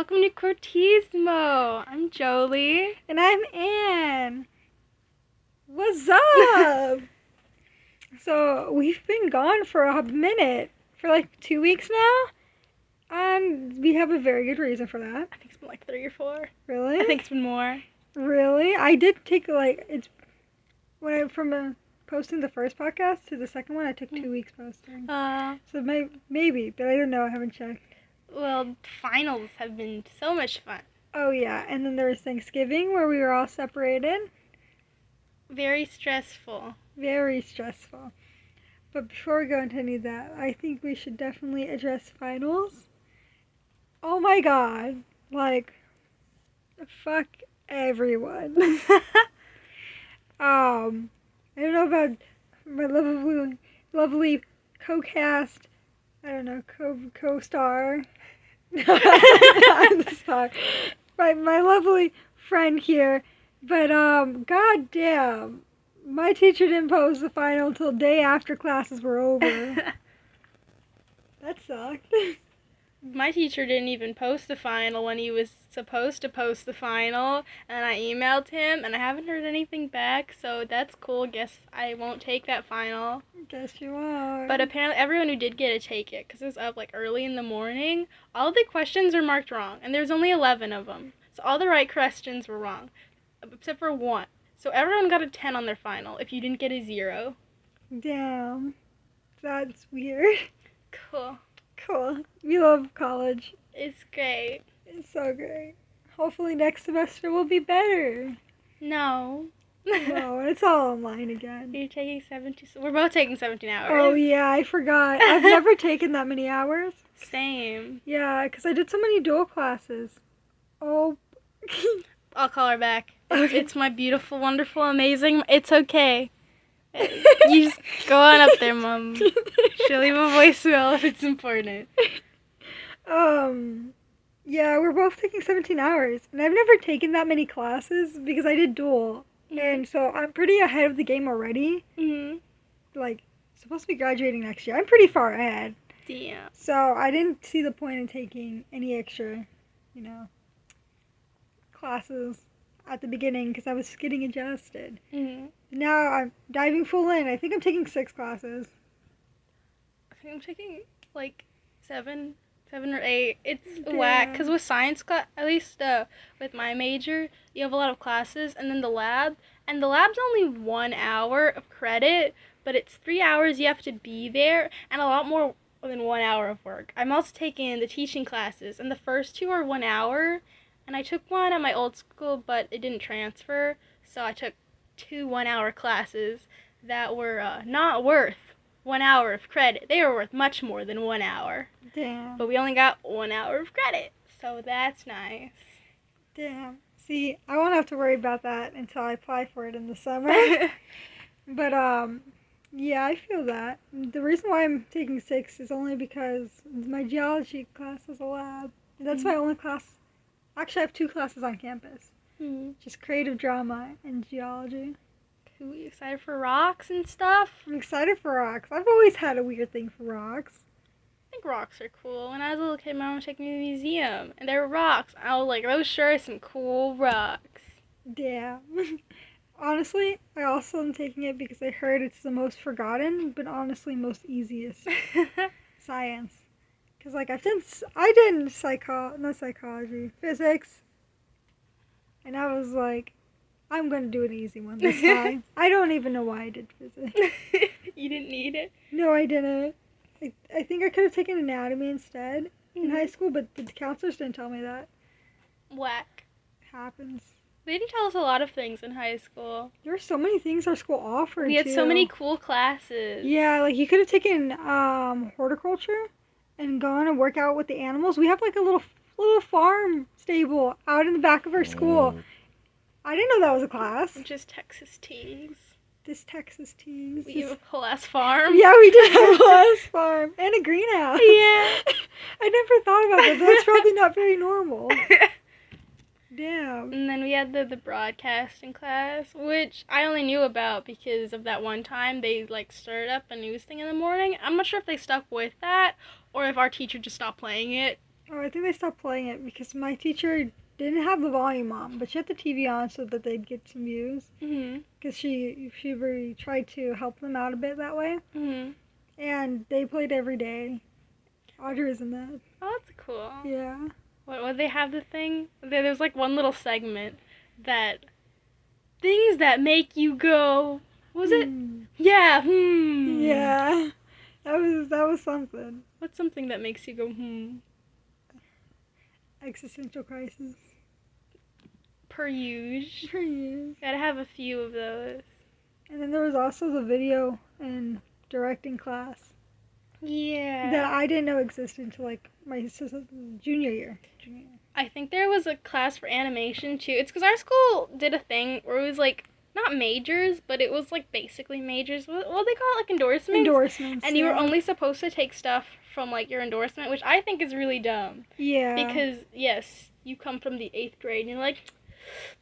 Welcome to Cortismo. I'm Jolie. And I'm Anne. What's up? So, we've been gone for a minute, for like 2 weeks now. And we have a very good reason for that. I think it's been like 3 or 4. Really? I think it's been more. Really? I did take posting the first podcast to the second one, I took 2 weeks posting. So maybe, but I don't know, I haven't checked. Well, finals have been so much fun. Oh yeah, and then there was Thanksgiving where we were all separated. Very stressful. Very stressful. But before we go into any of that, I think we should definitely address finals. Oh my god. Like, fuck everyone. I don't know about my lovely co-cast, I don't know, co-star. I'm sorry. My lovely friend here. But, god damn. My teacher didn't post the final till day after classes were over. That sucked. My teacher didn't even post the final when he was supposed to post the final, and I emailed him, and I haven't heard anything back, so that's cool. Guess I won't take that final. Guess you are. But apparently everyone who did get to take it, because it was up like early in the morning, all of the questions are marked wrong, and there's only 11 of them. So all the right questions were wrong, except for one. So everyone got a 10 on their final if you didn't get a 0. Damn. That's weird. Cool. Cool. We love college. It's great. It's so great. Hopefully next semester will be better. No. No, it's all online again. You're taking 17. We're both taking 17 hours. Oh yeah, I forgot. I've never taken that many hours. Same. Yeah, because I did so many dual classes. Oh. I'll call her back. It's my beautiful, wonderful, amazing. It's okay. You just go on up there, Mom. She'll leave a voicemail if it's important. Yeah, we're both taking 17 hours. And I've never taken that many classes because I did dual. Mm-hmm. And so I'm pretty ahead of the game already. Mm-hmm. Like, supposed to be graduating next year. I'm pretty far ahead. Damn. So I didn't see the point in taking any extra, classes at the beginning because I was getting adjusted. Mm-hmm. Now I'm diving full in. I think I'm taking 6 classes. I think I'm taking like 7 or 8. It's Damn. whack because with science class, at least with my major, you have a lot of classes and then the lab, and the lab's only 1 hour of credit, but it's 3 hours you have to be there and a lot more than 1 hour of work. I'm also taking the teaching classes, and the first 2 are 1 hour, and I took one at my old school, but it didn't transfer, so I took 2 1-hour classes that were not worth 1 hour of credit. They were worth much more than 1 hour. Damn. But we only got 1 hour of credit, so that's nice. Damn. See, I won't have to worry about that until I apply for it in the summer. But, yeah, I feel that. The reason why I'm taking 6 is only because my geology class is a lab. That's my only class. Actually, I have 2 classes on campus. Just creative drama and geology. Cool. You excited for rocks and stuff? I'm excited for rocks. I've always had a weird thing for rocks. I think rocks are cool. When I was a little kid, my mom would take me to the museum, and there were rocks. I was like, those sure are some cool rocks. Damn. Honestly, I also am taking it because I heard it's the most forgotten, but honestly most easiest. Science. Because, like, I did psychology, physics, and I was like, I'm going to do an easy one this time. I don't even know why I did physics. You didn't need it? No, I didn't. I think I could have taken anatomy instead in high school, but the counselors didn't tell me that. Whack. Happens. They didn't tell us a lot of things in high school. There were so many things our school offered, We had too. so many cool classes. Yeah, like, you could have taken horticulture and gone and work out with the animals. We have, like, a little farm stable out in the back of our school. I didn't know that was a class. Just Texas teens. This Texas teens. We have a whole ass farm. Yeah, we did have a last farm and a greenhouse. Yeah. I never thought about that. That's probably not very normal. Damn. And then we had the broadcasting class, which I only knew about because of that one time they like started up a news thing in the morning. I'm not sure if they stuck with that or if our teacher just stopped playing it. Oh, I think they stopped playing it because my teacher didn't have the volume on, but she had the TV on so that they'd get some views. Mhm. Because she really tried to help them out a bit that way. Mhm. And they played every day. Audrey was in that. Oh, that's cool. Yeah. What they have the thing? There's like one little segment that things that make you go. What was it? Yeah. Yeah. That was something. What's something that makes you go Existential crisis. Per use. For you. Gotta have a few of those. And then there was also the video and directing class Yeah. that I didn't know existed until like my junior year. I think there was a class for animation too. It's because our school did a thing where it was like not majors, but it was like basically majors. What do they call it? Like endorsements? Endorsements. And you were only supposed to take stuff from like your endorsement, which I think is really dumb. Yeah. Because yes, you come from the 8th grade and you're like,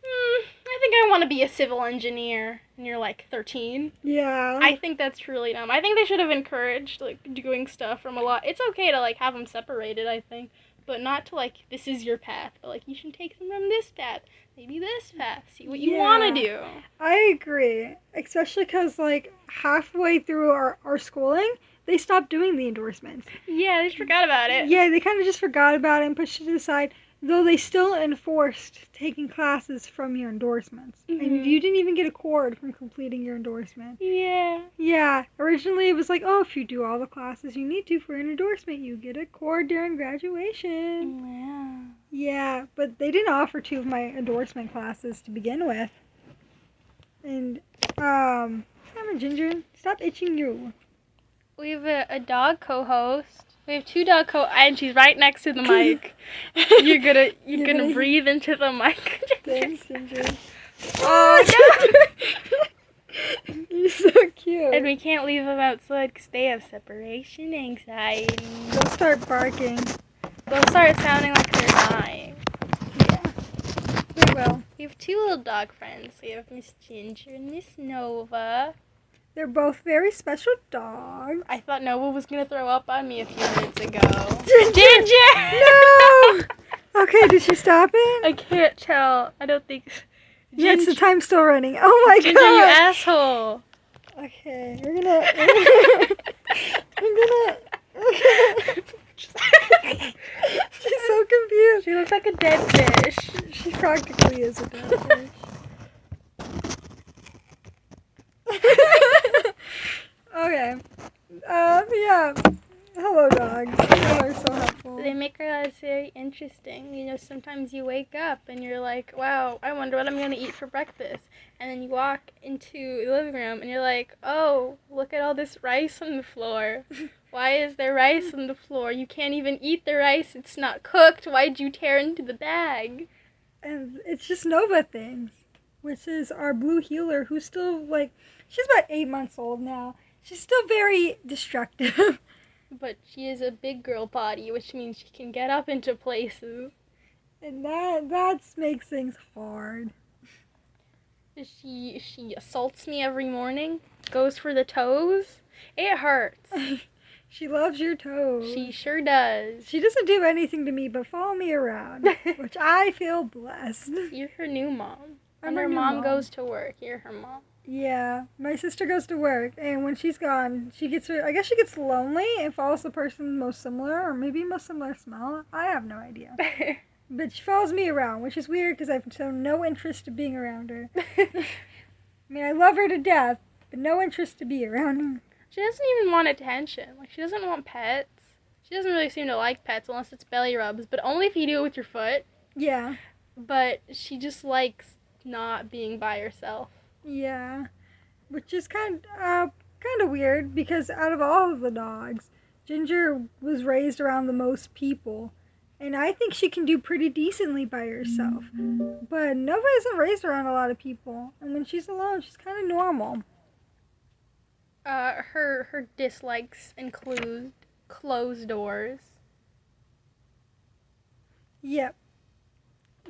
I think I want to be a civil engineer, and you're like 13. Yeah. I think that's truly dumb. I think they should have encouraged like doing stuff from a lot. It's okay to like have them separated, I think, but not to like this is your path. But like you should take them from this path, maybe this path. See what you want to do. I agree, especially because like halfway through our schooling, they stopped doing the endorsements. Yeah, they just forgot about it. Yeah, they kind of just forgot about it and pushed it to the side. Though they still enforced taking classes from your endorsements. Mhm. And you didn't even get a cord from completing your endorsement. Yeah. Yeah, originally it was like, oh, if you do all the classes you need to for an endorsement, you get a cord during graduation. Wow. Yeah, but they didn't offer 2 of my endorsement classes to begin with. And, come on, Ginger, stop itching you. We have a dog co-host. We have 2 dog and she's right next to the mic. You're gonna breathe into the mic. Thanks, Ginger. Oh no! You're so cute. And we can't leave them outside because they have separation anxiety. They'll start barking. They'll start sounding like they're dying. Yeah, they will. We have 2 little dog friends. We have Miss Ginger and Miss Nova. They're both very special dogs. I thought Nova was gonna throw up on me a few minutes ago. Ginger! No! Okay, did she stop it? I can't tell. I don't think. Yes, the time's still running. Oh my Ginger, god! you asshole! Okay, we're gonna. She's so confused. She looks like a dead fish. She practically is a dead fish. Okay. Yeah. Hello, dogs. You are so helpful. They make our lives very interesting. You know, sometimes you wake up and you're like, wow, I wonder what I'm going to eat for breakfast. And then you walk into the living room and you're like, oh, look at all this rice on the floor. Why is there rice on the floor? You can't even eat the rice. It's not cooked. Why'd you tear into the bag? And it's just Nova things, which is our blue healer who's still like, she's about 8 months old now. She's still very destructive. But she is a big girl body, which means she can get up into places. And that makes things hard. She assaults me every morning, goes for the toes. It hurts. She loves your toes. She sure does. She doesn't do anything to me but follow me around, which I feel blessed. You're her new mom. I'm When her her new mom mom. goes to work, you're her mom. Yeah, my sister goes to work, and when she's gone, I guess she gets lonely and follows the person most similar, or maybe most similar smell. I have no idea. But she follows me around, which is weird because I've shown no interest in being around her. I mean, I love her to death, but no interest to be around her. She doesn't even want attention. Like, she doesn't want pets. She doesn't really seem to like pets unless it's belly rubs, but only if you do it with your foot. Yeah. But she just likes not being by herself. Yeah, which is kind of weird because out of all of the dogs, Ginger was raised around the most people, and I think she can do pretty decently by herself. But Nova isn't raised around a lot of people, and when she's alone, she's kind of normal. Her dislikes include closed doors. Yep.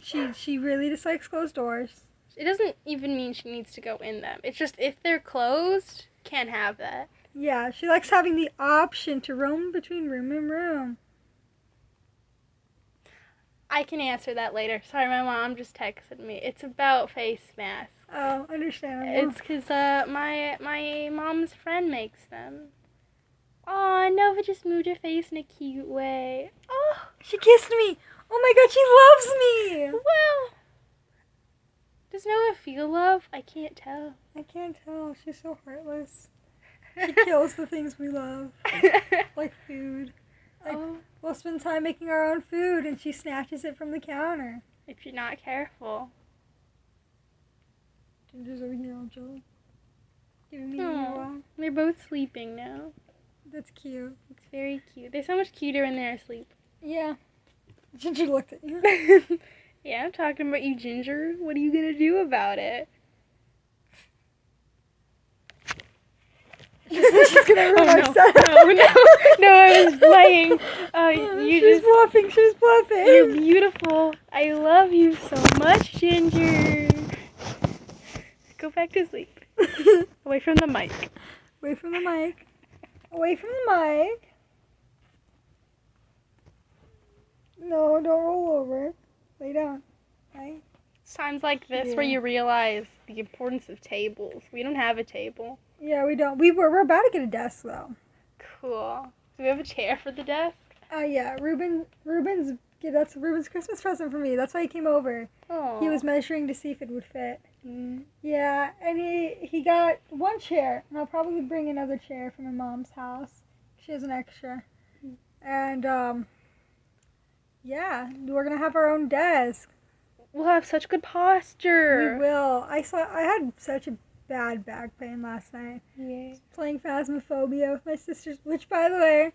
She really dislikes closed doors. It doesn't even mean she needs to go in them. It's just if they're closed, can't have that. Yeah, she likes having the option to roam between room and room. I can answer that later. Sorry, my mom just texted me. It's about face masks. Oh, understandable. It's because my mom's friend makes them. Oh, Nova just moved her face in a cute way. Oh, She kissed me. Oh my god, she loves me. well. Does Nova feel love? I can't tell. I can't tell. She's so heartless. She kills the things we love, like food. Like, Oh, we'll spend time making our own food, and she snatches it from the counter. if you're not careful. Ginger's over here all jealous. Giving me a Aw. wow. They're both sleeping now. That's cute. It's very cute. They're so much cuter when they're asleep. Yeah. Ginger looked at you. Yeah, I'm talking about you, Ginger. What are you gonna do about it? She's gonna ruin our no. setup. No, I was playing. You She was just, bluffing. She was bluffing. you're beautiful. I love you so much, Ginger. Go back to sleep. Away from the mic. Away from the mic. Away from the mic. No, don't roll over. Lay down. Right? It's times like this where Yeah. you realize the importance of tables. We don't have a table. Yeah, we don't. We're about to get a desk though. Cool. Do we have a chair for the desk? Yeah, that's Ruben's Christmas present for me. That's why he came over. Oh. He was measuring to see if it would fit. Yeah, and he got one chair, and I'll probably bring another chair from my mom's house. She has an extra. And yeah, we're gonna have our own desk. We'll have such good posture. We will. I had such a bad back pain last night. Yeah. Playing Phasmophobia with my sisters, which, by the way,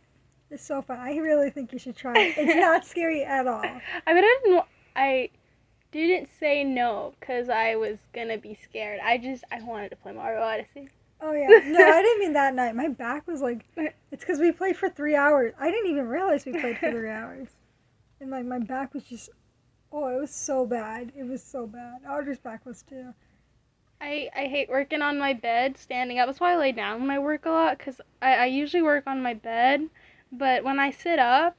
is so fun. I really think you should try it. It's not scary at all. I didn't say no because I was gonna be scared. I wanted to play Mario Odyssey. Oh, yeah. No, I didn't mean that night. My back was like, it's because we played for 3 hours. I didn't even realize we played for 3 hours. And, like, my back was just, oh, it was so bad. It was so bad. Audrey's back was too. I hate working on my bed, standing up. That's why I lay down when I work a lot, because I usually work on my bed, but when I sit up,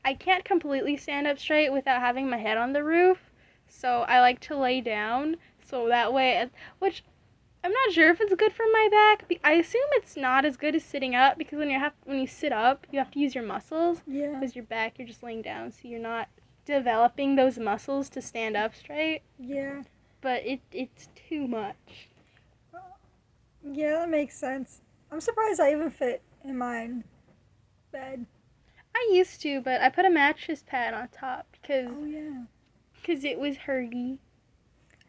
I can't completely stand up straight without having my head on the roof, so I like to lay down, so that way, which I'm not sure if it's good for my back. I assume it's not as good as sitting up, because when you sit up, you have to use your muscles, Yeah. because your back, you're just laying down, so you're not developing those muscles to stand up straight. Yeah. But it's too much. Yeah, that makes sense. I'm surprised I even fit in my bed. I used to, but I put a mattress pad on top because Oh, yeah. it was hurdy.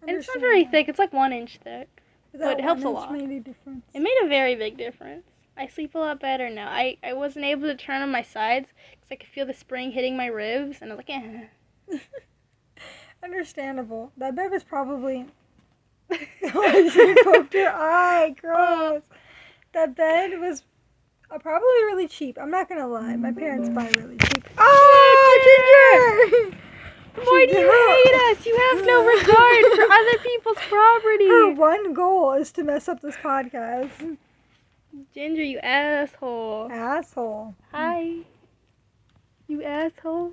And it's not very thick. It's like 1 inch thick. That it helps a 1 inch lot. made a difference. It made a very big difference. I sleep a lot better now. I wasn't able to turn on my sides because I could feel the spring hitting my ribs, and I was like, eh. Understandable. That bed was probably... Oh, she poked her eye. Gross. That bed was probably really cheap. I'm not gonna lie. My parents buy really cheap. Oh, Ginger! Why do you hate us? You have no regard for other people's property. Her one goal is to mess up this podcast. Ginger, you asshole. Asshole. Hi. You asshole.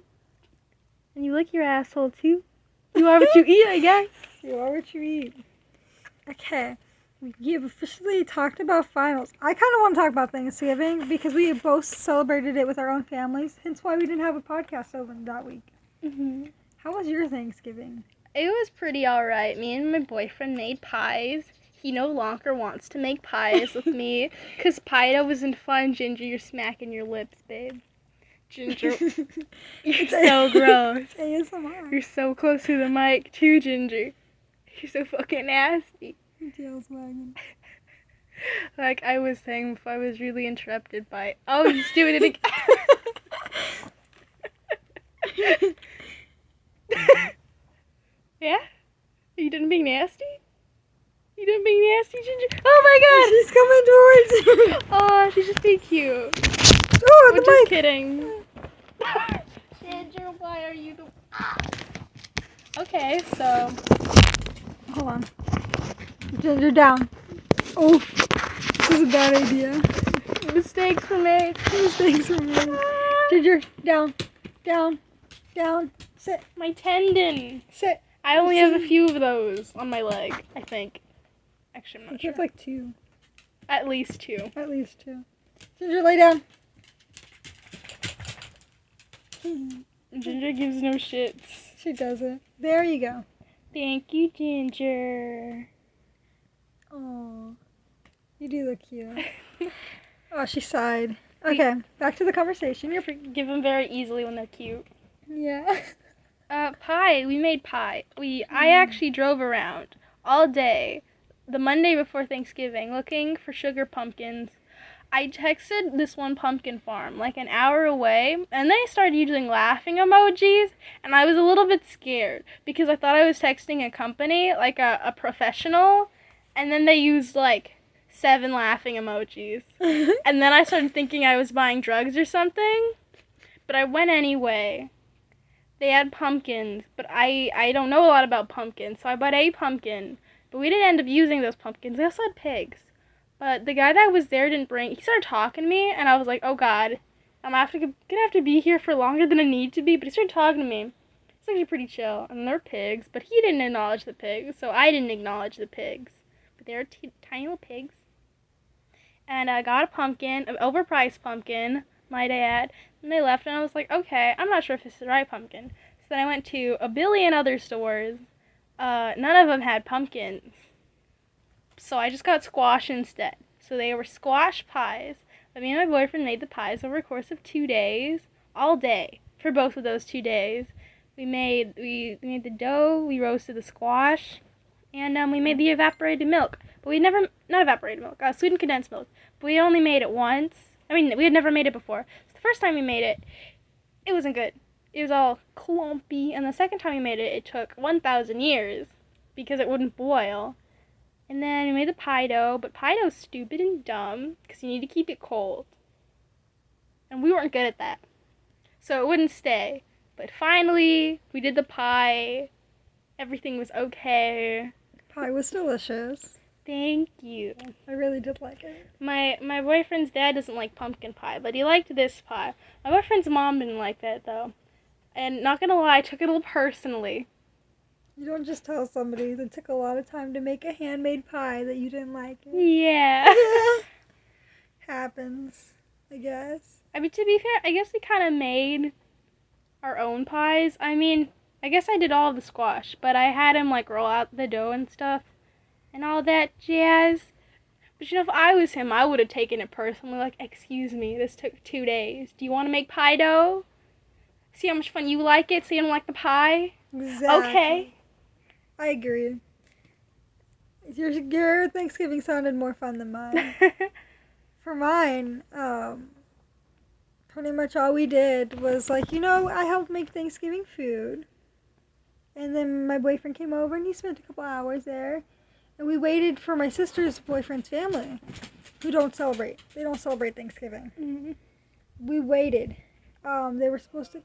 And you lick your asshole too. You are what you eat, I guess. You are what you eat. Okay. You've officially talked about finals. I kind of want to talk about Thanksgiving because we both celebrated it with our own families, hence why we didn't have a podcast over that week. Mm-hmm. How was your Thanksgiving? It was pretty alright. Me and my boyfriend made pies. He no longer wants to make pies with me because pie dough isn't fun. Ginger, you're smacking your lips, babe. Ginger, you're so gross. ASMR. You're so close to the mic, too, Ginger. You're so fucking nasty. Tail's wagging. Like I was saying before, I was really interrupted by... Oh, he's doing it again. Yeah? Are you done being nasty? You done being nasty, Ginger? Oh She's coming towards you. my god! Oh, she's just being cute. Oh, I'm the just mic. kidding. Ginger, why are you the... Okay, so... Hold on. Ginger, down. Oof. This is a bad idea. Mistakes were made. Mistakes were made. Ginger, down. Down. Down. Sit. My tendon. Sit. I only have a few of those on my leg, I think. Actually, I'm I not think sure. like 2. At least 2. At least 2. Ginger, lay down. Ginger gives no shits. She doesn't. There you go. Thank you, Ginger. Oh, you do look cute. Oh, she sighed. Okay, back to the conversation. You're Forgive them very easily when they're cute. yeah. Pie. We made pie. I actually drove around all day, the Monday before Thanksgiving, looking for sugar pumpkins. I texted this one pumpkin farm like an hour away, and they started using laughing emojis, and I was a little bit scared because I thought I was texting a company, like a professional, and then they used like 7 laughing emojis. And then I started thinking I was buying drugs or something, but I went anyway. They had pumpkins, but I don't know a lot about pumpkins, so I bought a pumpkin, but we didn't end up using those pumpkins. They also had pigs. But the guy that was there didn't bring. He started talking to me, and I was like, "Oh God, I'm gonna have to be here for longer than I need to be." But he started talking to me. It's actually pretty chill, and they're pigs. But he didn't acknowledge the pigs, so I didn't acknowledge the pigs. But they're tiny little pigs. And I got a pumpkin, an overpriced pumpkin, might I add. And they left, and I was like, "Okay, I'm not sure if this is the right pumpkin." So then I went to a billion other stores. None of them had pumpkins. So I just got squash instead. So they were squash pies. But me and my boyfriend made the pies over a course of 2 days, all day, for both of those 2 days. We made the dough, we roasted the squash, and we made the evaporated milk. But not evaporated milk, sweetened condensed milk. But we only made it once. I mean, we had never made it before. So the first time we made it, it wasn't good. It was all clumpy. And the second time we made it, it took 1,000 years because it wouldn't boil. And then we made the pie dough, but pie dough's stupid and dumb because you need to keep it cold. And we weren't good at that. So it wouldn't stay. But finally, we did the pie. Everything was okay. Pie was delicious. Thank you. I really did like it. My boyfriend's dad doesn't like pumpkin pie, but he liked this pie. My boyfriend's mom didn't like that, though. And not gonna lie, I took it a little personally. You don't just tell somebody that took a lot of time to make a handmade pie that you didn't like it. Yeah. Happens, I guess. I mean, to be fair, I guess we kind of made our own pies. I mean, I guess I did all of the squash, but I had him, like, roll out the dough and stuff and all that jazz. But, you know, if I was him, I would have taken it personally. Like, excuse me, this took 2 days. Do you want to make pie dough? See how much fun you like it, so you don't like the pie? Exactly. Okay. I agree. Your Thanksgiving sounded more fun than mine. For mine, pretty much all we did was like, I helped make Thanksgiving food. And then my boyfriend came over and he spent a couple hours there. And we waited for my sister's boyfriend's family, who don't celebrate. They don't celebrate Thanksgiving. Mm-hmm. We waited. They were supposed to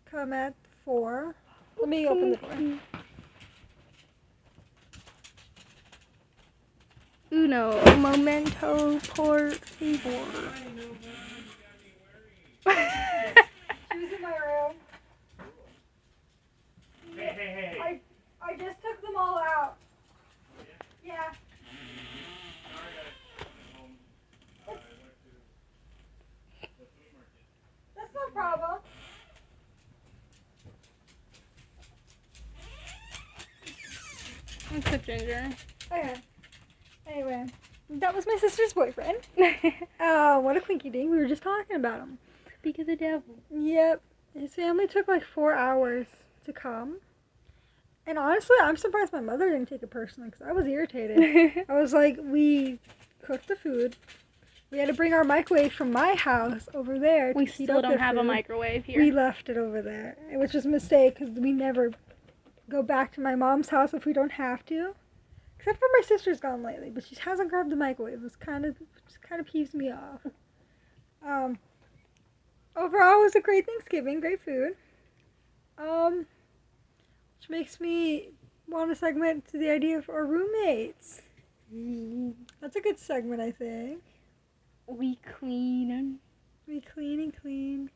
come at 4. Let me open the door. Uno, momento, por favor. She was in my room. Hey. I just took them all out. Yeah. That's no problem. What's up, Ginger? Okay. Anyway, that was my sister's boyfriend. What a quinky dink. We were just talking about him. Speak of the devil. Yep. His family took like 4 hours to come. And honestly, I'm surprised my mother didn't take it personally because I was irritated. I was like, we cooked the food. We had to bring our microwave from my house over there. We to heat still up don't their have a food. microwave here. We left it over there, which was a mistake because we never go back to my mom's house if we don't have to. Except for my sister's gone lately, but she hasn't grabbed the microwave. It kind of peeves me off. Overall, it was a great Thanksgiving, great food. Which makes me want to segment to the idea of our roommates. That's a good segment, I think. We clean. We clean and clean.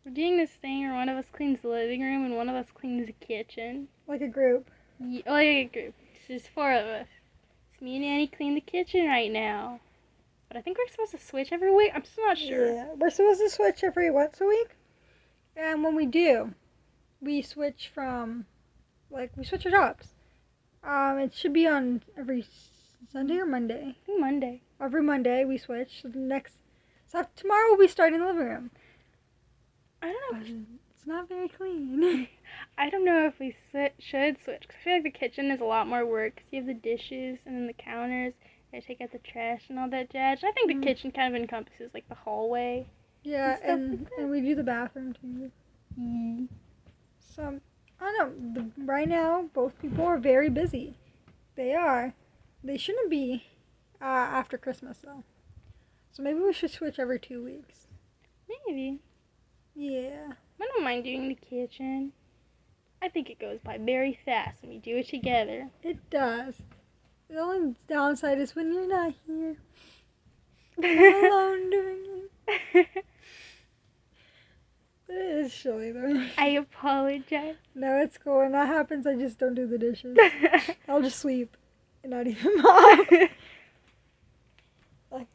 We're doing this thing where one of us cleans the living room and one of us cleans the kitchen. Like a group. Like a group. There's 4 of us. So me and Annie clean the kitchen right now. But I think we're supposed to switch every week. I'm still not sure. Yeah, we're supposed to switch every once a week. And when we do, we switch from, we switch our jobs. It should be on every Sunday or Monday. I think Monday. Every Monday we switch. So tomorrow we'll be starting the living room. I don't know. But it's not very clean. I don't know if we should switch. Cause I feel like the kitchen is a lot more work. Cause you have the dishes and then the counters. You gotta take out the trash and all that jazz. I think the kitchen kind of encompasses like the hallway. Yeah, and and we do the bathroom too. So, I don't know. Right now, both people are very busy. They are. They shouldn't be after Christmas, though. So maybe we should switch every 2 weeks. Maybe. Yeah. I don't mind doing the kitchen. I think it goes by very fast when we do it together. It does. The only downside is when you're not here. I'm alone doing it. It is chilly, though. I apologize. No, it's cool. When that happens, I just don't do the dishes. I'll just sweep and not even mop. Like,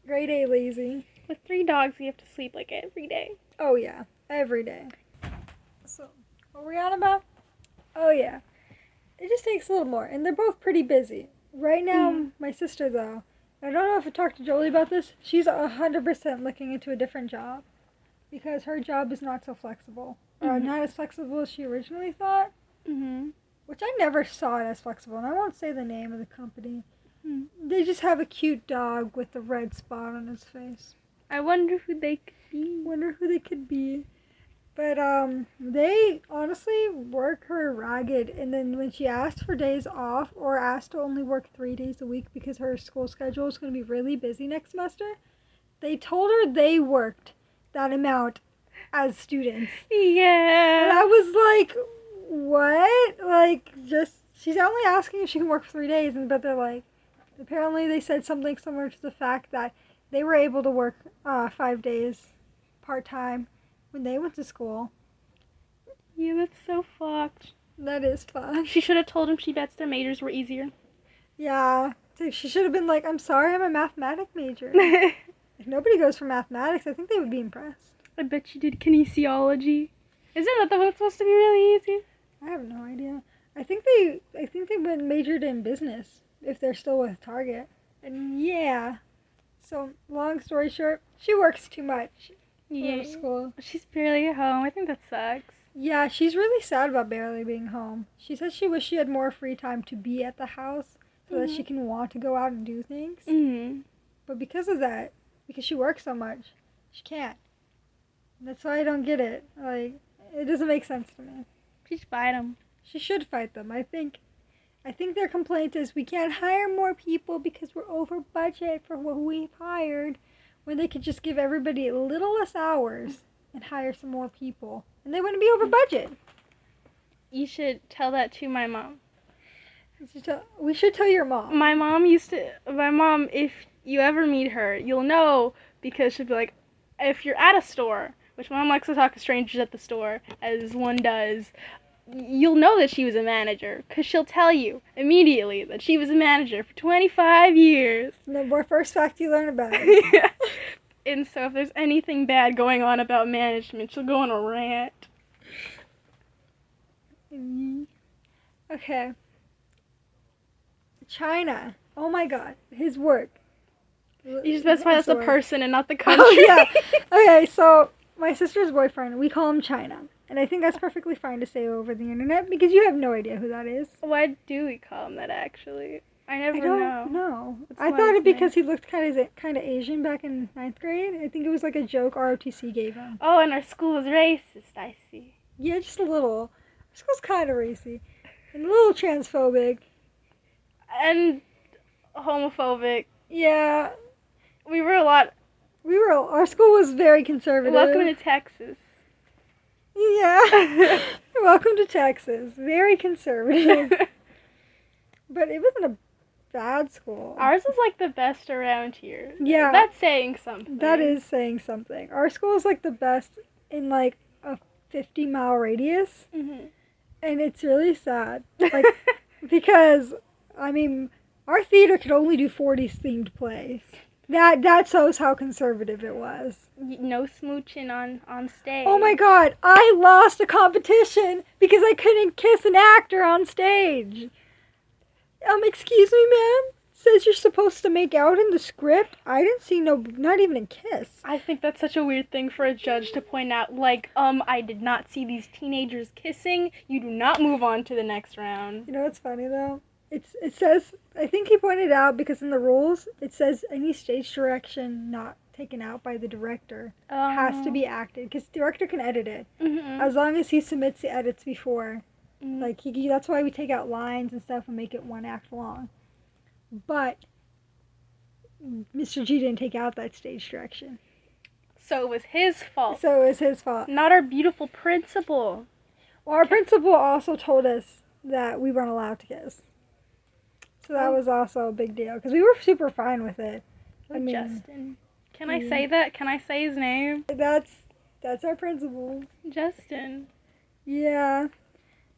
grade A lazy. With 3 dogs, we have to sleep like every day. Oh, yeah. Every day. So, what were we on about? Oh, yeah. It just takes a little more. And they're both pretty busy. Right now, my sister, though, I don't know if I talked to Jolie about this. She's 100% looking into a different job. Because her job is not so flexible. Or not as flexible as she originally thought. Which I never saw it as flexible. And I won't say the name of the company. They just have a cute dog with a red spot on his face. I wonder who they could be. But they honestly work her ragged. And then when she asked for days off or asked to only work 3 days a week because her school schedule is going to be really busy next semester, they told her they worked that amount as students. Yeah. And I was like, what? She's only asking if she can work 3 days, but they're like, apparently they said something similar to the fact that they were able to work 5 days part-time when they went to school. Yeah, that's so fucked. That is fun. She should have told him she bets their majors were easier. Yeah. So she should have been like, I'm sorry, I'm a mathematics major. If nobody goes for mathematics, I think they would be impressed. I bet you did kinesiology. Isn't that the one that's supposed to be really easy? I have no idea. I think they went majored in business if they're still with Target. And yeah. So long story short, she works too much. Yeah. For school. She's barely at home. I think that sucks. Yeah, she's really sad about barely being home. She says she wishes she had more free time to be at the house so that she can want to go out and do things. But because of that, because she works so much, she can't. That's why I don't get it. Like, it doesn't make sense to me. She should fight them. She should fight them. I think their complaint is we can't hire more people because we're over budget for what we've hired, when they could just give everybody a little less hours and hire some more people. And they wouldn't be over budget. You should tell that to my mom. We should tell your mom. My mom, if you ever meet her, you'll know, because she'll be like, if you're at a store, which my mom likes to talk to strangers at the store, as one does, you'll know that she was a manager, because she'll tell you immediately that she was a manager for 25 years. The first fact you learn about it. Yeah. And so if there's anything bad going on about management, she'll go on a rant. Okay. China. Oh my god. His work. You should specify that's the person and not the country. Oh, yeah. Okay, so my sister's boyfriend, we call him China. And I think that's perfectly fine to say over the internet because you have no idea who that is. Why do we call him that, actually? I never know. I don't know. What's I the thought last it because name? he looked kind of Asian back in 9th grade. I think it was like a joke ROTC gave him. Oh, and our school was racist, I see. Yeah, just a little. Our school's kind of racy. And a little transphobic. And homophobic. Yeah. Our school was very conservative. Welcome to Texas. Yeah. Welcome to Texas. Very conservative. But it wasn't a bad school. Ours is like the best around here. Yeah. That's saying something. That is saying something. Our school is like the best in like a 50-mile radius, Mhm. and it's really sad. Like, because, I mean, our theater could only do 40s themed plays. That shows how conservative it was. No smooching on stage. Oh my god, I lost a competition because I couldn't kiss an actor on stage. Excuse me, ma'am? Says you're supposed to make out in the script? I didn't see not even a kiss. I think that's such a weird thing for a judge to point out. Like, I did not see these teenagers kissing. You do not move on to the next round. You know what's funny though? It says, I think he pointed out because in the rules it says any stage direction not taken out by the director has to be acted, because the director can edit it as long as he submits the edits before. Like that's why we take out lines and stuff and make it one act long. But Mr. G didn't take out that stage direction. So it was his fault. So it was his fault. Not our beautiful principal. Well, our principal also told us that we weren't allowed to kiss. So that was also a big deal, because we were super fine with it. I mean, Justin. Can I say that? Can I say his name? That's our principal. Justin. Yeah.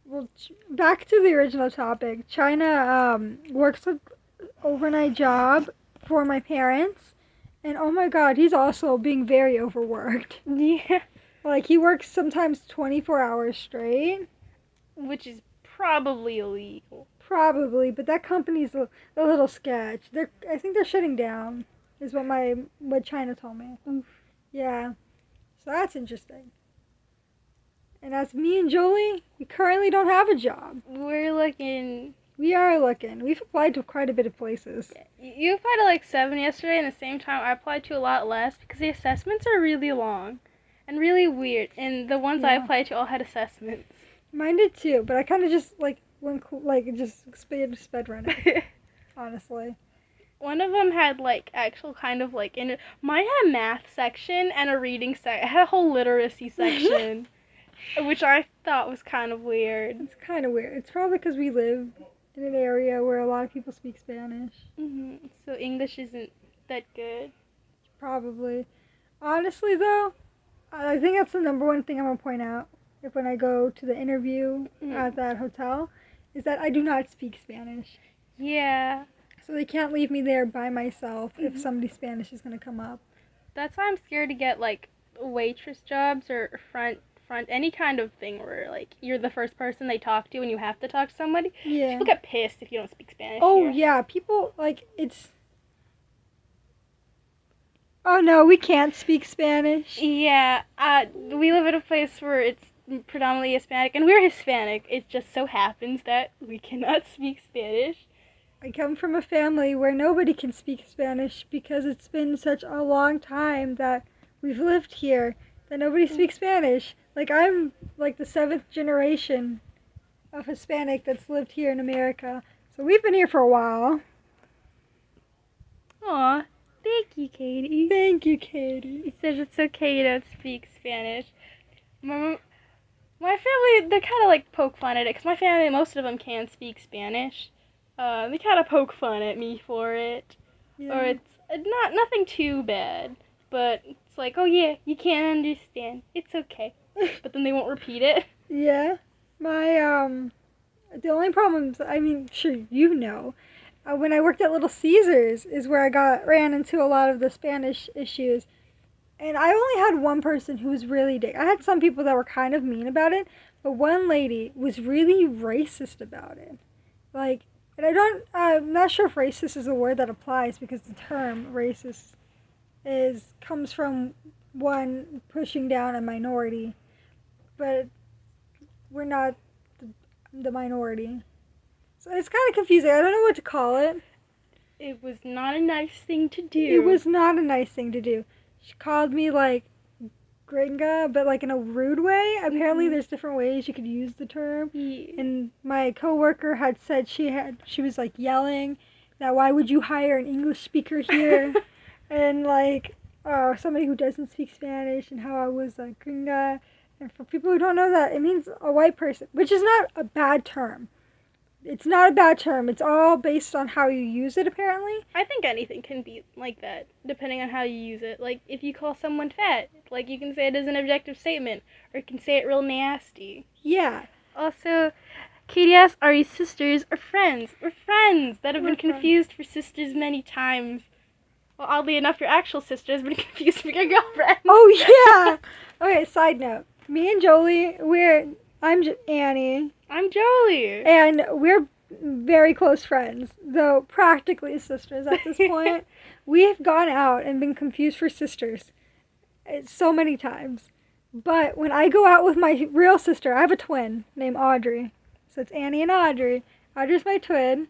Well, back to the original topic. China works an overnight job for my parents, and oh my god, he's also being very overworked. Yeah. Like, he works sometimes 24 hours straight. Which is probably illegal. Probably, but that company's a little sketch. I think they're shutting down, is what China told me. Oof. Yeah. So that's interesting. And as me and Jolie, we currently don't have a job. We're looking. We are looking. We've applied to quite a bit of places. You applied to like 7 yesterday, and at the same time I applied to a lot less because the assessments are really long and really weird. And the ones I applied to all had assessments. Mine did too, but I kind of just sped run it. Honestly. One of them had like actual kind of like mine had a math section and a reading section. It had a whole literacy section, which I thought was kind of weird. It's kind of weird. It's probably because we live in an area where a lot of people speak Spanish. So English isn't that good. Probably. Honestly though, I think that's the number one thing I'm gonna point out when I go to the interview at that hotel, is that I do not speak Spanish. Yeah. So they can't leave me there by myself if somebody's Spanish is going to come up. That's why I'm scared to get like waitress jobs or front any kind of thing where like you're the first person they talk to and you have to talk to somebody. Yeah. People get pissed if you don't speak Spanish. Oh here. yeah, people like it's. Oh no, we can't speak Spanish. Yeah. We live in a place where it's predominantly Hispanic, and we're Hispanic. It just so happens that we cannot speak Spanish. I come from a family where nobody can speak Spanish because it's been such a long time that we've lived here that nobody speaks Spanish. Like, I'm like the 7th generation of Hispanic that's lived here in America. So we've been here for a while. Aw, thank you, Katie. Thank you, Katie. He says it's okay to speak Spanish. My family, they kind of like poke fun at it, because my family, most of them can speak Spanish. They kind of poke fun at me for it. Yeah. Or it's nothing too bad, but it's like, oh yeah, you can't understand. It's okay. But then they won't repeat it. Yeah. My, the only problems, I mean, sure, you know, when I worked at Little Caesars is where I ran into a lot of the Spanish issues. And I only had one person who was really dick. I had some people that were kind of mean about it, but one lady was really racist about it. Like, and I'm not sure if racist is a word that applies, because the term racist comes from one pushing down a minority, but we're not the minority. So it's kind of confusing. I don't know what to call it. It was not a nice thing to do. It was not a nice thing to do. She called me like gringa, but like in a rude way. Apparently there's different ways you could use the term. Yeah. And my coworker had said she was like yelling that why would you hire an English speaker here? And like somebody who doesn't speak Spanish, and how I was a gringa. And for people who don't know that, it means a white person, which is not a bad term. it's not a bad term. It's all based on how you use it, apparently. I think anything can be like that, depending on how you use it. Like, if you call someone fat, like, you can say it as an objective statement, or you can say it real nasty. Yeah. Also, Katie asks, are you sisters or friends? We're friends that have We're been confused for sisters many times. Well, oddly enough, your actual sister has been confused for your girlfriend. Oh, yeah. Okay, side note. Me and Jolie, I'm Annie. I'm Jolie. And we're very close friends, though practically sisters at this point. We've gone out and been confused for sisters so many times. But when I go out with my real sister, I have a twin named Audrey. So it's Annie and Audrey. Audrey's my twin.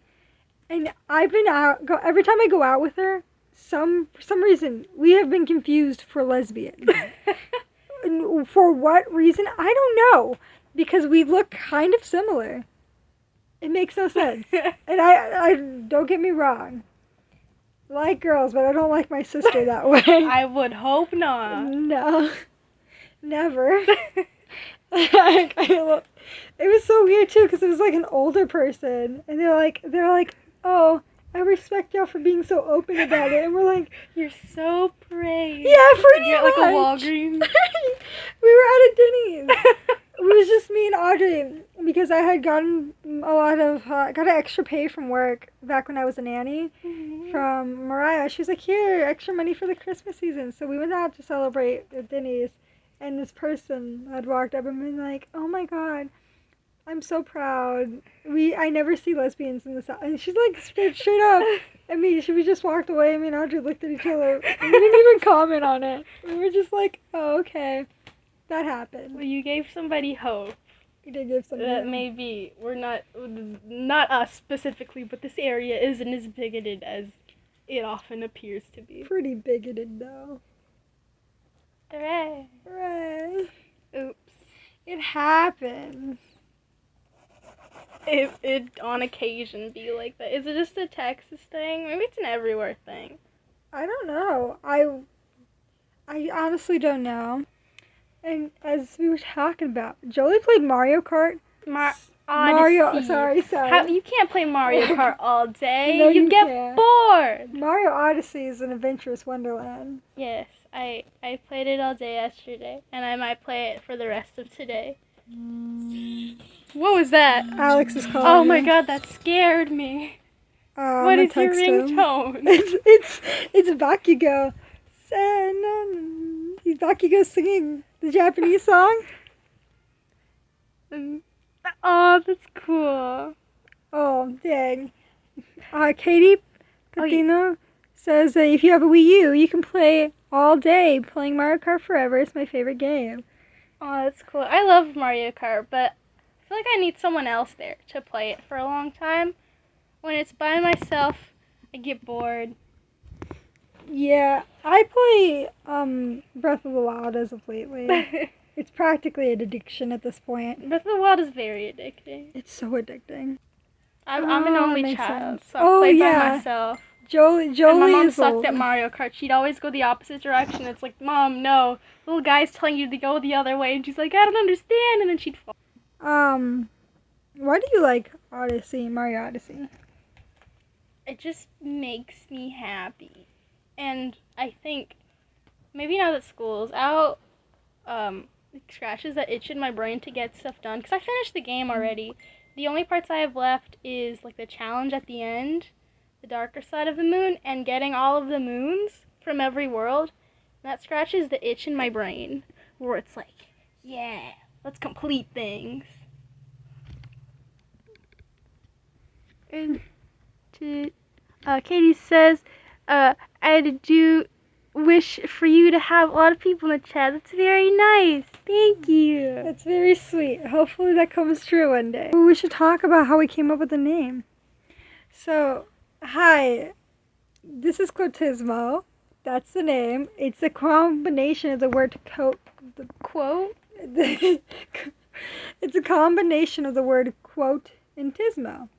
And I've been out, every time I go out with her, for some reason, we have been confused for lesbians. For what reason? I don't know. Because we look kind of similar. It makes no sense. And I don't get me wrong. I like girls, but I don't like my sister that way. I would hope not. No. Never. It was so weird too, because it was like an older person. And they're like, oh, I respect y'all for being so open about it. And we're like, you're so brave. Yeah, pretty You're much. Like a Walgreens. We were at a Denny's. It was just me and Audrey, because I had gotten got an extra pay from work back when I was a nanny from Mariah. She was like, here, extra money for the Christmas season. So we went out to celebrate at Denny's, and this person had walked up and been like, oh my god, I'm so proud. I never see lesbians in the South. And she's like, straight up. I mean, we just walked away. Me and Audrey looked at each other. We didn't even comment on it. We were just like, oh, okay. That happened. Well, you gave somebody hope. You did give somebody That hope. maybe we're not us specifically, but this area isn't as bigoted as it often appears to be. Pretty bigoted, though. Hooray. Hooray. Oops. It happens. It on occasion be like that. Is it just a Texas thing? Maybe it's an everywhere thing. I don't know. I honestly don't know. And as we were talking about, Jolie played Mario Kart. Mario, sorry. You can't play Mario Kart all day. No, you get can't. bored. Mario Odyssey is an adventurous wonderland. Yes, I played it all day yesterday, and I might play it for the rest of today. What was that? Alex is calling. Oh my me. god, that scared me. What is your ringtone? It's Bakugo. Bakugo singing the Japanese song. Oh, that's cool. Oh, dang. Katie Patino says that if you have a Wii U, you can play all day playing Mario Kart Forever. It's my favorite game. Oh, that's cool. I love Mario Kart, but I feel like I need someone else there to play it for a long time. When it's by myself, I get bored. Yeah, I play Breath of the Wild as of lately. It's practically an addiction at this point. Breath of the Wild is very addicting. It's so addicting. I'm an only makes child, sense. so I play yeah. by myself. Jolie And my mom is sucked old. at Mario Kart. She'd always go the opposite direction. It's like, Mom, no. Little guy's telling you to go the other way. And she's like, I don't understand. And then she'd fall. Why do you like Mario Odyssey? It just makes me happy. And I think maybe now that school's out, it scratches that itch in my brain to get stuff done. Because I finished the game already. The only parts I have left is like the challenge at the end, the darker side of the moon, and getting all of the moons from every world. And that scratches the itch in my brain where it's like, yeah, let's complete things. And Katie says, I do wish for you to have a lot of people in the chat. That's very nice. Thank you. That's very sweet. Hopefully that comes true one day. We should talk about how we came up with the name. So, hi. This is Quotismo. That's the name. It's a combination of the word Quote? It's a combination of the word quote and tismo.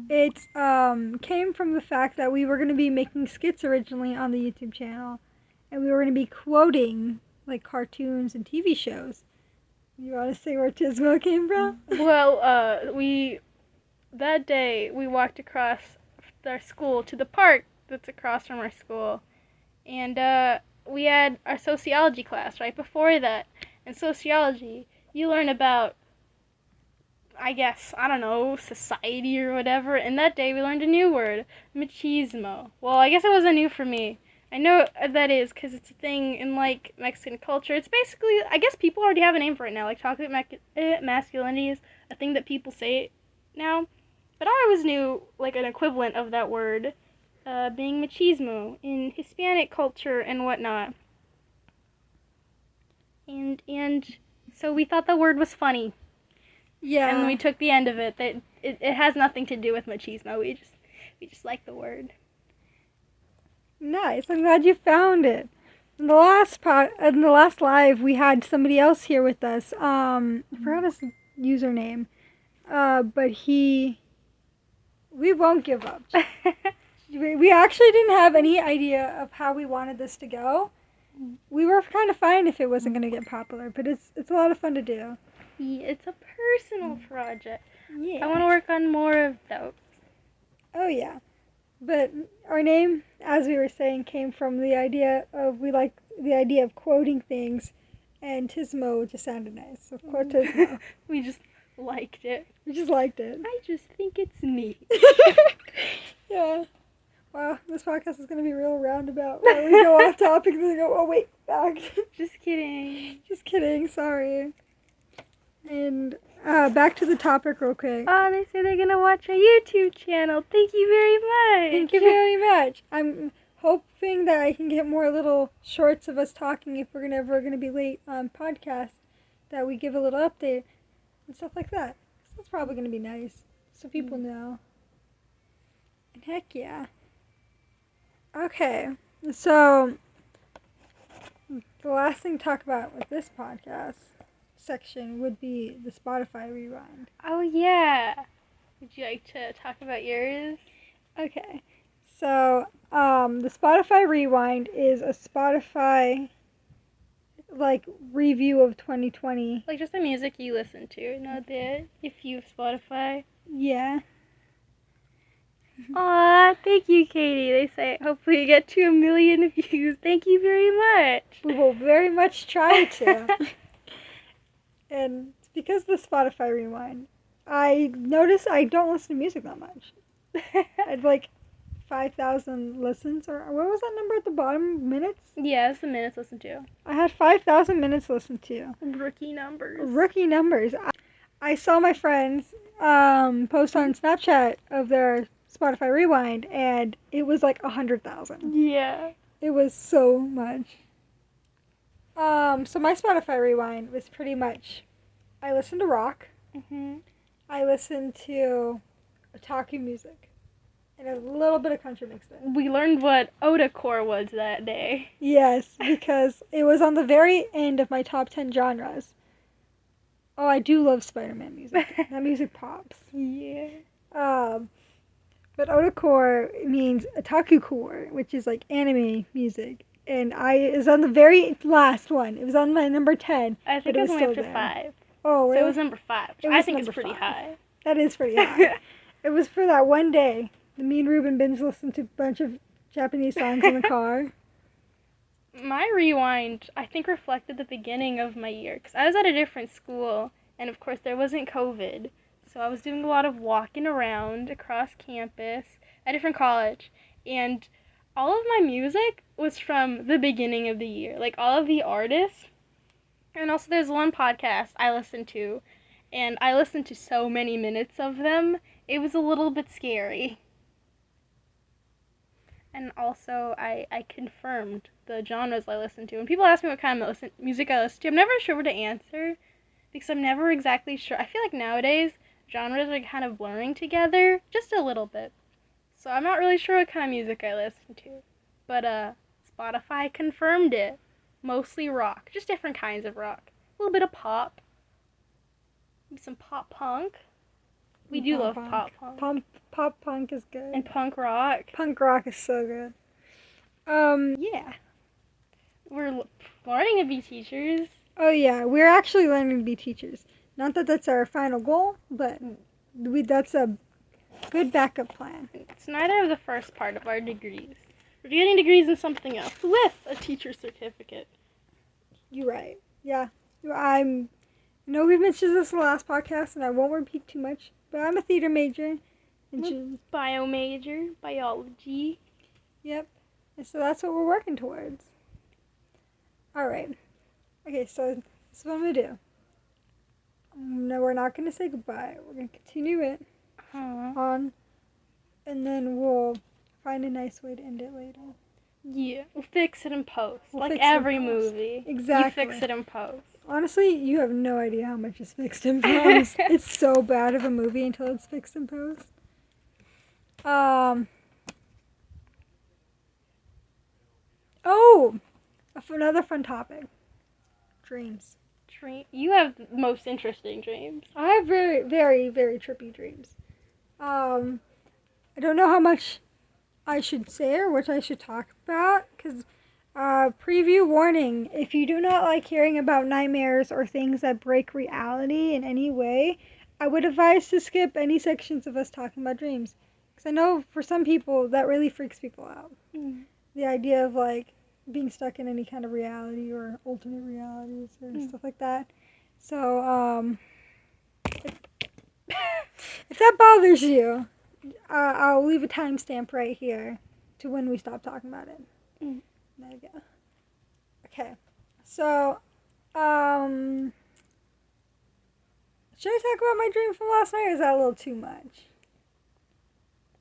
It came from the fact that we were going to be making skits originally on the YouTube channel, and we were going to be quoting like cartoons and TV shows. You want to say where Tismo came from? Well, we that day we walked across our school to the park that's across from our school. And we had our sociology class right before that. In sociology, you learn about, I guess, I don't know, society or whatever. And that day we learned a new word, machismo. Well, I guess it wasn't new for me. I know that is because it's a thing in, like, Mexican culture. It's basically, I guess people already have a name for it now. Like, toxic masculinity is a thing that people say now. But I always knew, like, an equivalent of that word being machismo in Hispanic culture and whatnot. And so we thought the word was funny. Yeah. And we took the end of it. That it has nothing to do with machismo. We just like the word. Nice. I'm glad you found it. In the last live, we had somebody else here with us. I forgot his username. But we won't give up. We actually didn't have any idea of how we wanted this to go. We were kind of fine if it wasn't going to get popular, but it's a lot of fun to do. Yeah, it's a personal project. Yeah. I want to work on more of those. Oh yeah. But our name, as we were saying, came from the idea of, we like the idea of quoting things, and Tismo just sounded nice. So Quotismo. We just liked it. We just liked it. I just think it's neat. Yeah. Wow, this podcast is going to be real roundabout. Where we go off topic and then go, oh wait, back. Just kidding. Just kidding, sorry. And back to the topic real quick. Oh, they say they're going to watch our YouTube channel. Thank you very much. Thank you very much. I'm hoping that I can get more little shorts of us talking if we're ever going to be late on podcasts, that we give a little update and stuff like that. So that's probably going to be nice, so people know. And heck yeah. Okay, so the last thing to talk about with this podcast section would be the Spotify Rewind. Oh, yeah. Would you like to talk about yours? Okay, so the Spotify Rewind is a Spotify, like, review of 2020. Like, just the music you listen to, not that if you have Spotify. Yeah. Aw, thank you, Katie. They say hopefully you get to 1 million views. Thank you very much. We will very much try to. And because of the Spotify Rewind, I notice I don't listen to music that much. I'd like 5,000 listens, or what was that number at the bottom? Minutes? Yeah, it's the minutes listened to. I had 5,000 minutes listened to. Rookie numbers. Rookie numbers. I saw my friends post on Snapchat of their Spotify Rewind, and it was like 100,000. Yeah. It was so much. So my Spotify Rewind was pretty much, I listened to rock. Mm-hmm. I listened to otaku music, and a little bit of country mixed in. We learned what otacore was that day. Yes, because it was on the very end of my top 10 genres. Oh, I do love Spider-Man music. That music pops. Yeah. But otacore means otaku-core, which is like anime music. And it was on the very last one. It was on my number 10. I think it was only up to 5. Oh, really? So it was number 5, which I think is pretty 5. high. That is pretty high. It was for that one day. Me and Ruben binge listened to a bunch of Japanese songs in the car. My rewind, I think, reflected the beginning of my year. Because I was at a different school, and of course there wasn't COVID. So I was doing a lot of walking around across campus at a different college. And all of my music was from the beginning of the year. Like, all of the artists. And also there's one podcast I listened to. And I listened to so many minutes of them. It was a little bit scary. And also, I confirmed the genres I listened to. When people ask me what kind of music I listen to, I'm never sure what to answer. Because I'm never exactly sure. I feel like nowadays, genres are kind of blurring together. Just a little bit. So I'm not really sure what kind of music I listen to. But Spotify confirmed it. Mostly rock. Just different kinds of rock. A little bit of pop. Maybe some pop punk. We do love pop punk. Pop punk is good. And punk rock. Punk rock is so good. Yeah. We're learning to be teachers. Oh yeah, we're actually learning to be teachers. Not that that's our final goal, but that's a Good backup plan. It's neither of the first part of our degrees. We're getting degrees in something else with a teacher certificate. You're right. Yeah. I know we've mentioned this in the last podcast, and I won't repeat too much, but I'm a theater major. Bio major, biology. Yep. And so that's what we're working towards. All right. Okay, so this is what I'm going to do. No, we're not going to say goodbye. We're going to continue it on, and then we'll find a nice way to end it later. Yeah, we'll fix it in post. We'll like fix it in every post. movie. Exactly. You fix it in post. Honestly, you have no idea how much is fixed in post. It's so bad of a movie until it's fixed in post. Oh, another fun topic. Dreams. You have the most interesting dreams. I have very, very, very trippy dreams. I don't know how much I should say or what I should talk about, because preview warning, if you do not like hearing about nightmares or things that break reality in any way, I would advise to skip any sections of us talking about dreams. Because I know for some people that really freaks people out. The idea of like being stuck in any kind of reality or alternate realities or stuff like that. So, if that bothers you, I'll leave a timestamp right here to when we stop talking about it. There you go. Okay. So, should I talk about my dream from last night, or is that a little too much?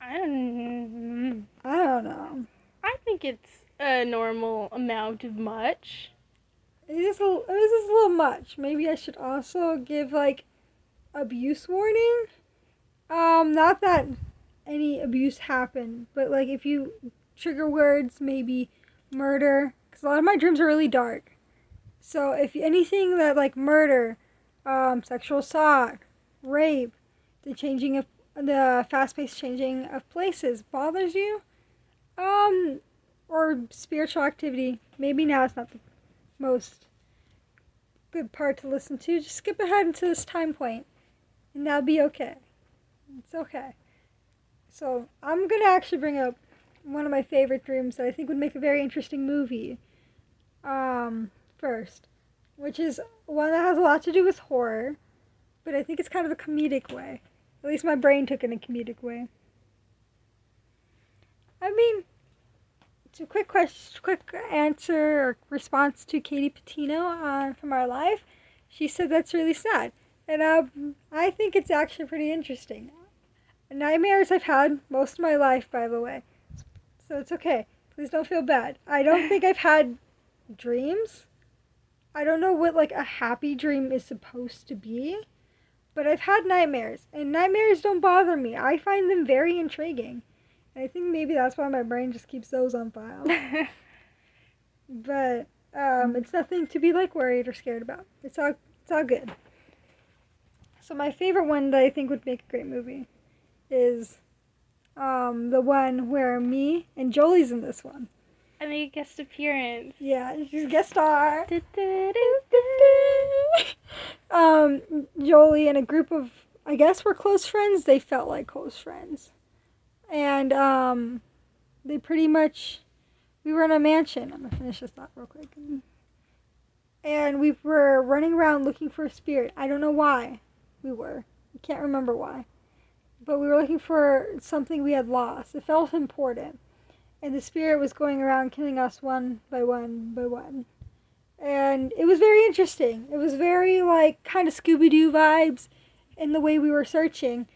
I don't know. I think it's a normal amount of much. It was just a little much. Maybe I should also give, like, abuse warning. Not that any abuse happened, but, like, if you trigger words, maybe murder, because a lot of my dreams are really dark. So if anything that, like, murder, sexual assault, rape, the fast-paced changing of places bothers you, or spiritual activity, maybe now it's not the most good part to listen to. Just skip ahead into this time point, and that'll be okay. It's okay. So I'm gonna actually bring up one of my favorite dreams that I think would make a very interesting movie. First, which is one that has a lot to do with horror, but I think it's kind of a comedic way. At least my brain took it in a comedic way. I mean, it's a quick answer or response to Katie Patino from Our Life. She said that's really sad, and I think it's actually pretty interesting. Nightmares I've had most of my life, by the way, so it's okay. Please don't feel bad. I don't think I've had dreams. I don't know what like a happy dream is supposed to be, but I've had nightmares, and nightmares don't bother me. I find them very intriguing. I think maybe that's why my brain just keeps those on file. But it's nothing to be like worried or scared about. It's all good. So my favorite one that I think would make a great movie is the one where me and Jolie's in this one. I make a guest appearance. Yeah, she's a guest star. Jolie and a group of, I guess we're close friends. They felt like close friends. And they pretty much, we were in a mansion. I'm going to finish this thought real quick. And we were running around looking for a spirit. I don't know why we were. I can't remember why. But we were looking for something we had lost. It felt important. And the spirit was going around killing us one by one by one. And it was very interesting. It was very, like, kind of Scooby-Doo vibes in the way we were searching.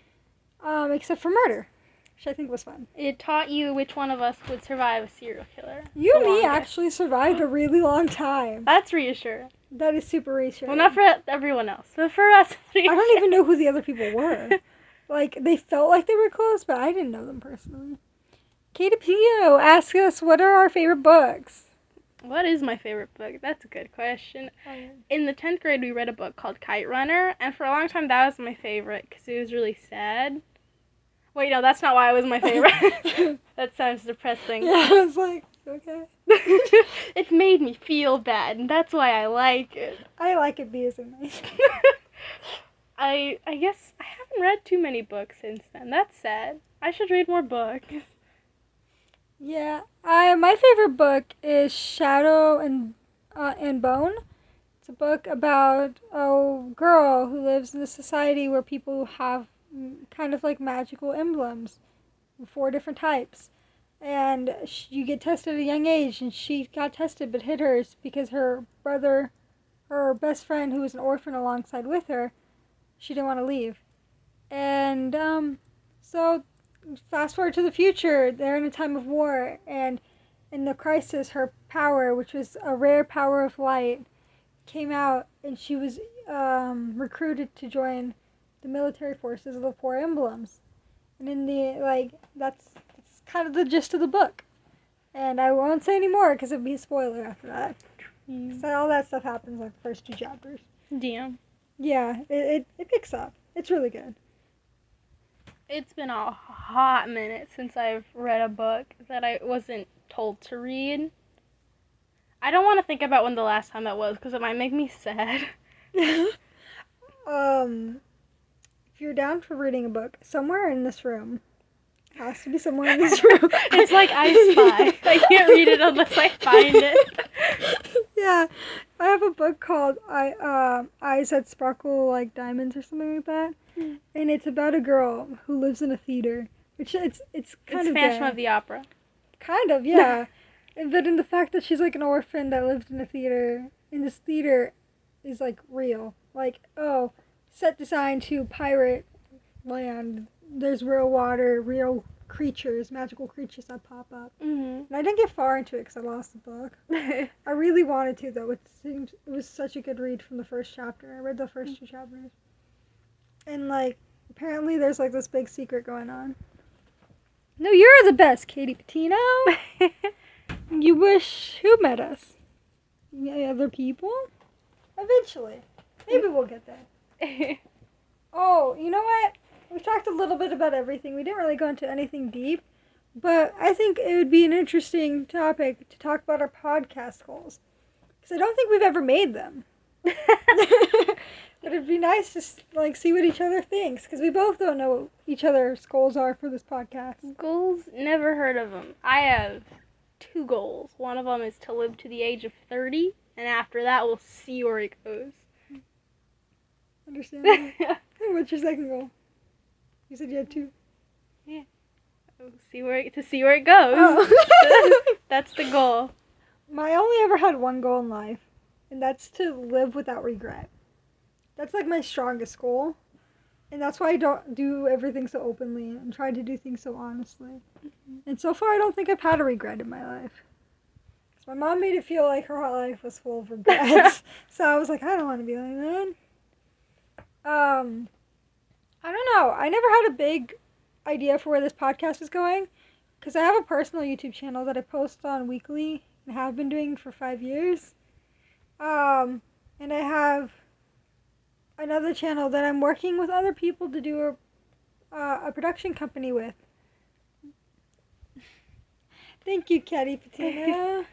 Except for murder, which I think was fun. It taught you which one of us would survive a serial killer. You and me actually survived a really long time. That's reassuring. That is super reassuring. Well, not for everyone else, but for us. I don't even know who the other people were. Like, they felt like they were close, but I didn't know them personally. Katie Pino asked us, what are our favorite books? What is my favorite book? That's a good question. In the 10th grade, we read a book called Kite Runner, and for a long time, that was my favorite, because it was really sad. Wait, no, that's not why it was my favorite. That sounds depressing. Yeah, I was like, okay. It made me feel bad, and that's why I like it. I like it because it's nice. I guess I haven't read too many books since then. That's sad. I should read more books. Yeah, my favorite book is Shadow and Bone. It's a book about a girl who lives in a society where people have kind of like magical emblems, 4 different types. And you get tested at a young age, and she got tested but hid hers because her brother, her best friend who was an orphan alongside with her, she didn't want to leave. And so fast forward to the future, they're in a time of war, and in the crisis, her power, which was a rare power of light, came out, and she was recruited to join the military forces of the 4 emblems. And in the that's kind of the gist of the book. And I won't say any more because it'd be a spoiler after that. So all that stuff happens like the first 2 chapters. Damn. Yeah, it picks up. It's really good. It's been a hot minute since I've read a book that I wasn't told to read. I don't want to think about when the last time that was because it might make me sad. If you're down for reading a book, somewhere in this room, has to be somewhere in this room. It's like I Spy. I can't read it unless I find it. Yeah, I have a book called Eyes That Sparkle Like Diamonds or something like that, and it's about a girl who lives in a theater, which it's kind of Phantom gay. of the Opera. Kind of, yeah. But in the fact that she's like an orphan that lived in a theater, and this theater is like real, like set design to pirate land. There's real water, real creatures, magical creatures that pop up. Mm-hmm. And I didn't get far into it because I lost the book. I really wanted to, though. It was such a good read from the first chapter. I read the first 2 chapters. And, like, apparently there's, like, this big secret going on. No, you're the best, Katie Patino. You wish who met us? Other people? Eventually. Maybe we'll get there. Oh, you know what? We talked a little bit about everything. We didn't really go into anything deep, but I think it would be an interesting topic to talk about our podcast goals. Because I don't think we've ever made them. But it'd be nice to see what each other thinks, because we both don't know what each other's goals are for this podcast. Goals? Never heard of them. I have 2 goals. One of them is to live to the age of 30, and after that we'll see where it goes. Understand? What's your second goal? You said you had 2. Yeah. We'll see where it goes. Oh. That's the goal. I only ever had 1 goal in life, and that's to live without regret. That's like my strongest goal, and that's why I don't do everything so openly and try to do things so honestly. Mm-hmm. And so far, I don't think I've had a regret in my life. My mom made it feel like her whole life was full of regrets, so I was like, I don't want to be like that. I don't know. I never had a big idea for where this podcast is going, because I have a personal YouTube channel that I post on weekly and have been doing for 5 years. And I have another channel that I'm working with other people to do a production company with. Thank you, Katie Patino.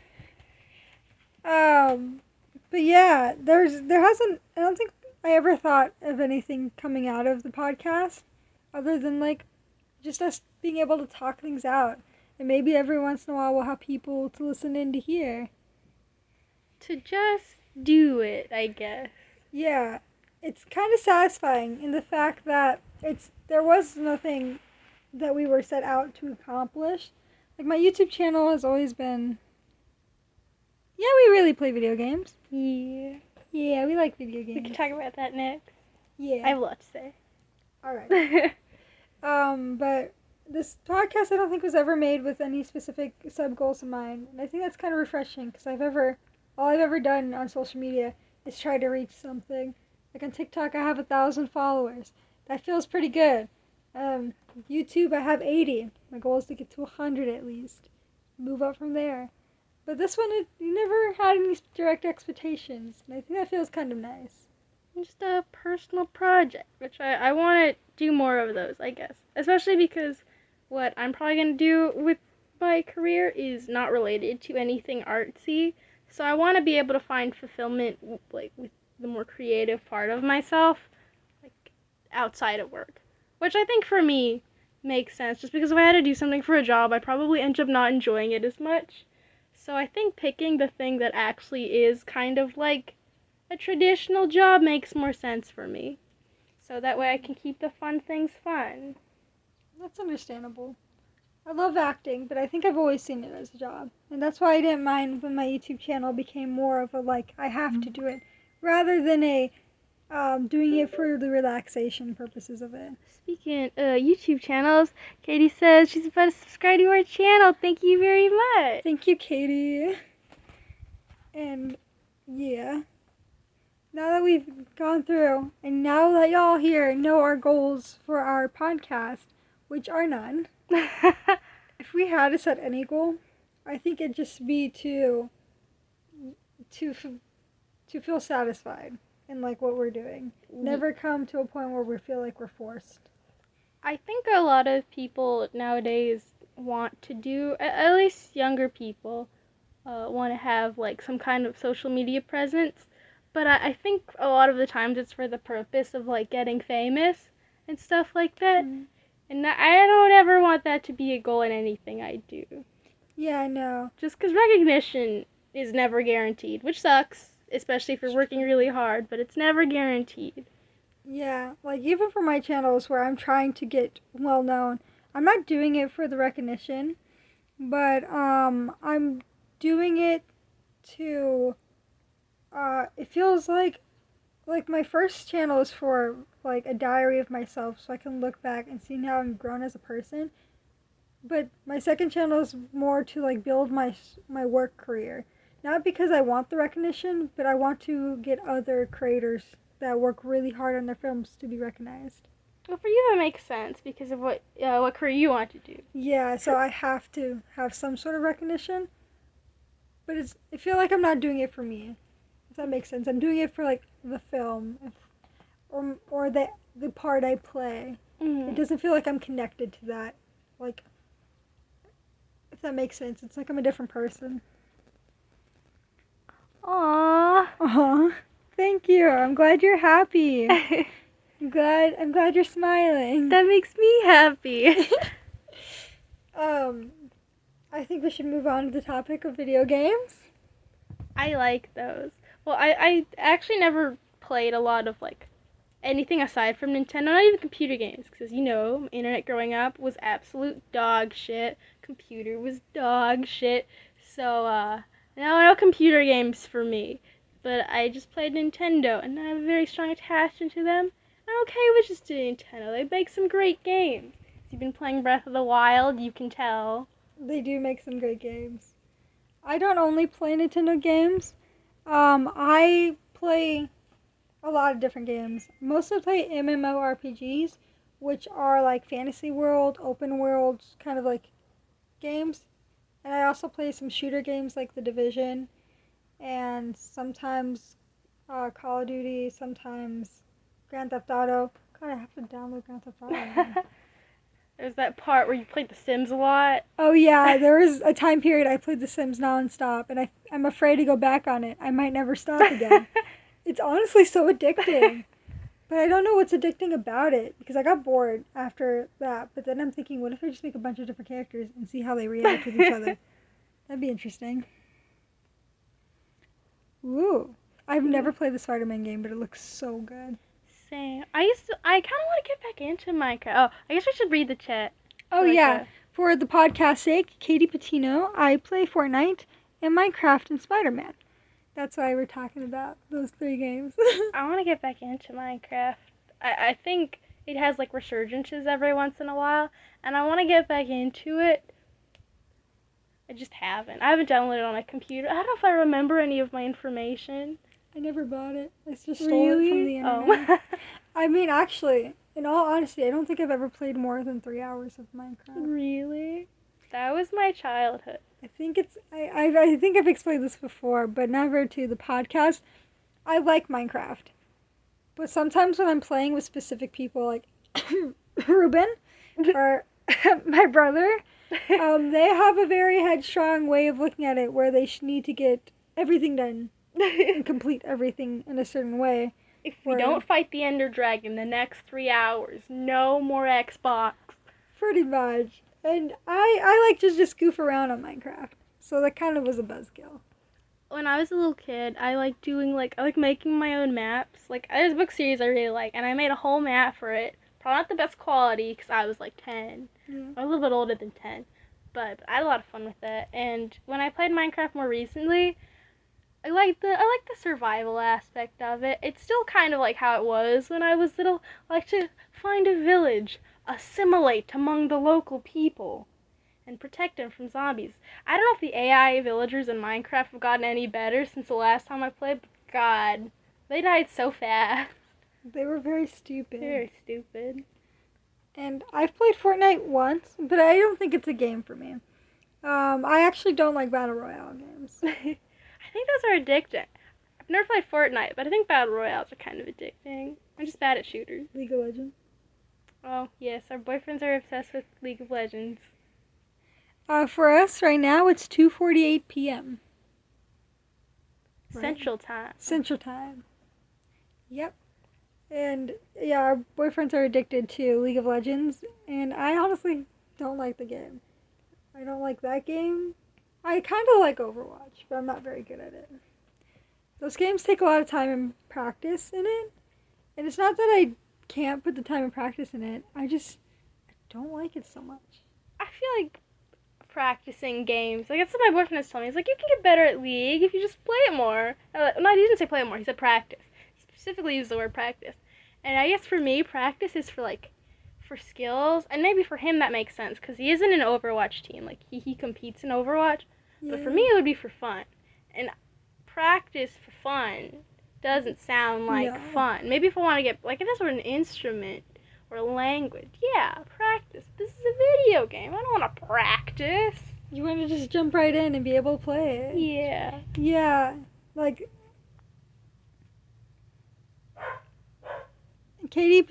But yeah, there hasn't. I don't think I ever thought of anything coming out of the podcast, other than like just us being able to talk things out, and maybe every once in a while we'll have people to listen in to hear. To just do it, I guess. Yeah, it's kind of satisfying in the fact that there was nothing that we were set out to accomplish. Like, my YouTube channel has always been, yeah, we really play video games. Yeah. Yeah, we like video We games. can talk about that next. Yeah. I have a lot to say. Alright. But this podcast I don't think was ever made with any specific sub-goals in mind. And I think that's kind of refreshing, because all I've ever done on social media is try to reach something. Like on TikTok, I have 1,000 followers. That feels pretty good. YouTube, I have 80. My goal is to get to 100 at least. Move up from there. But this one, you never had any direct expectations. And I think that feels kind of nice. Just a personal project, which I want to do more of those, I guess. Especially because what I'm probably going to do with my career is not related to anything artsy. So I want to be able to find fulfillment like with the more creative part of myself, like outside of work. which I think for me makes sense. Just because if I had to do something for a job, I'd probably end up not enjoying it as much. So I think picking the thing that actually is kind of like a traditional job makes more sense for me. So that way I can keep the fun things fun. That's understandable. I love acting, but I think I've always seen it as a job. And that's why I didn't mind when my YouTube channel became more of a, like, I have to do it, rather than a doing it for the relaxation purposes of it. Speaking of YouTube channels, Katie says she's about to subscribe to our channel. Thank you very much. Thank you, Katie. And, yeah. Now that we've gone through, and now that y'all here know our goals for our podcast, which are none, if we had to set any goal, I think it'd just be to feel satisfied in like what we're doing. Never come to a point where we feel like we're forced. I think a lot of people nowadays want to do, at least younger people, want to have like some kind of social media presence. But I think a lot of the times it's for the purpose of like getting famous and stuff like that. Mm-hmm. And I don't ever want that to be a goal in anything I do. Yeah, I know. Just because recognition is never guaranteed, which sucks, especially if you're working really hard, but it's never guaranteed. Yeah, like even for my channels where I'm trying to get well known, I'm not doing it for the recognition, but I'm doing it to it feels like my first channel is for like a diary of myself so I can look back and see how I've grown as a person. But my second channel is more to like build my work career. Not because I want the recognition, but I want to get other creators that work really hard on their films to be recognized. Well, for you that makes sense because of what career you want to do. Yeah, so I have to have some sort of recognition. But I feel like I'm not doing it for me. If that makes sense. I'm doing it for like the film or the part I play. Mm-hmm. It doesn't feel like I'm connected to that. Like, if that makes sense. It's like I'm a different person. Aww. Aw. Thank you. I'm glad you're happy. I'm glad you're smiling. That makes me happy. I think we should move on to the topic of video games. I like those. Well, I actually never played a lot of like anything aside from Nintendo, not even computer games, because you know, internet growing up was absolute dog shit. Computer was dog shit. So no computer games for me. But I just played Nintendo, and I have a very strong attachment to them. I'm okay with just doing Nintendo. They make some great games. If you've been playing Breath of the Wild, you can tell. They do make some great games. I don't only play Nintendo games. I play a lot of different games. Mostly play MMORPGs, which are like fantasy world, open world kind of like games. And I also play some shooter games like The Division, and sometimes Call of Duty, sometimes Grand Theft Auto. God, I have to download Grand Theft Auto now. There's that part where you played The Sims a lot. Oh yeah, there was a time period I played The Sims nonstop, and I'm afraid to go back on it. I might never stop again. It's honestly so addicting. But I don't know what's addicting about it, because I got bored after that. But then I'm thinking, what if I just make a bunch of different characters and see how they react with each other? That'd be interesting. Ooh. I've never played the Spider-Man game, but it looks so good. Same. I kind of want to get back into Minecraft. Oh, I guess we should read the chat. Oh, Like yeah. For the podcast's sake, Katie Patino, I play Fortnite and Minecraft and Spider-Man. That's why we're talking about those 3 games. I want to get back into Minecraft. I think it has like resurgences every once in a while, and I want to get back into it. I just haven't. I haven't downloaded it on my computer. I don't know if I remember any of my information. I never bought it. I just stole it from the internet. Oh. I mean, actually, in all honesty, I don't think I've ever played more than 3 hours of Minecraft. Really? That was my childhood. I think I think I've explained this before, but never to the podcast. I like Minecraft. But sometimes when I'm playing with specific people, like Ruben or my brother, they have a very headstrong way of looking at it where they need to get everything done and complete everything in a certain way. If we don't fight the Ender Dragon the next 3 hours, no more Xbox. Pretty much. And I like to just goof around on Minecraft. So that kind of was a buzzkill. When I was a little kid, I like making my own maps. Like, there's a book series I really like, and I made a whole map for it. Probably not the best quality, because I was like 10. Yeah. I'm a little bit older than 10. But I had a lot of fun with it. And when I played Minecraft more recently, I like the survival aspect of it. It's still kind of like how it was when I was little. I like to find a village, assimilate among the local people, and protect them from zombies. I don't know if the AI villagers in Minecraft have gotten any better since the last time I played, but God, they died so fast. They were very stupid. Very stupid. And I've played Fortnite once, but I don't think it's a game for me. I actually don't like Battle Royale games. I think those are addicting. I've never played Fortnite, but I think Battle Royales are kind of addicting. I'm just bad at shooters. League of Legends. Oh, yes, our boyfriends are obsessed with League of Legends. For us right now, it's 2:48 p.m. Right. Central Time. Central Time. Yep. And yeah, our boyfriends are addicted to League of Legends, and I honestly don't like the game. I don't like that game. I kind of like Overwatch, but I'm not very good at it. Those games take a lot of time and practice in it, and it's not that I can't put the time and practice in it. I don't like it so much. I feel like practicing games, like that's what my boyfriend has told me. He's like, you can get better at League if you just play it more. No, he didn't say play it more. He said practice. He specifically used the word practice. And I guess for me, practice is for skills, and maybe for him that makes sense because he isn't an Overwatch team. Like he competes in Overwatch, but for me it would be for fun. And practice for fun doesn't sound like fun. Maybe if I want to get if this were an instrument or a language, yeah, practice. This is a video game. I don't want to practice. You want to just jump right in and be able to play it. Yeah. Yeah, like Katie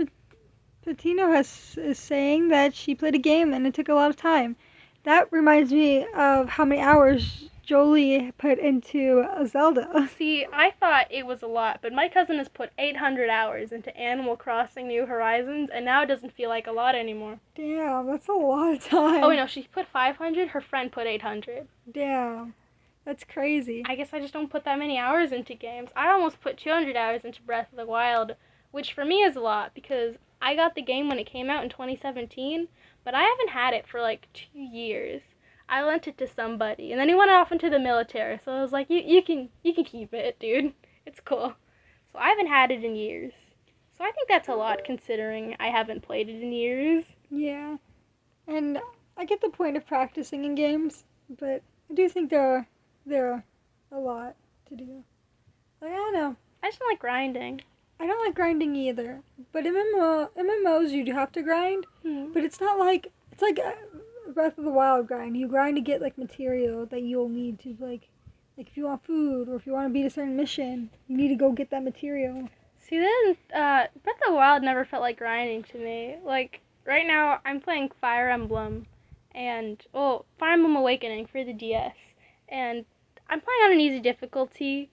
Patino is saying that she played a game and it took a lot of time. That reminds me of how many hours Jolie put into Zelda. See, I thought it was a lot, but my cousin has put 800 hours into Animal Crossing New Horizons, and now it doesn't feel like a lot anymore. Damn, that's a lot of time. Oh, no, she put 500, her friend put 800. Damn, that's crazy. I guess I just don't put that many hours into games. I almost put 200 hours into Breath of the Wild, which for me is a lot, because I got the game when it came out in 2017, but I haven't had it for 2 years. I lent it to somebody, and then he went off into the military, so I was like, you can keep it, dude. It's cool. So I haven't had it in years. So I think that's a lot, considering I haven't played it in years. Yeah, and I get the point of practicing in games, but I do think there are a lot to do. I don't know. I just don't like grinding. I don't like grinding either, but MMOs you do have to grind, but it's not like, it's like Breath of the Wild grind. You grind to get material that you'll need to if you want food or if you want to beat a certain mission, you need to go get that material. See, then Breath of the Wild never felt like grinding to me. Right now I'm playing Fire Emblem Fire Emblem Awakening for the DS, and I'm playing on an easy difficulty.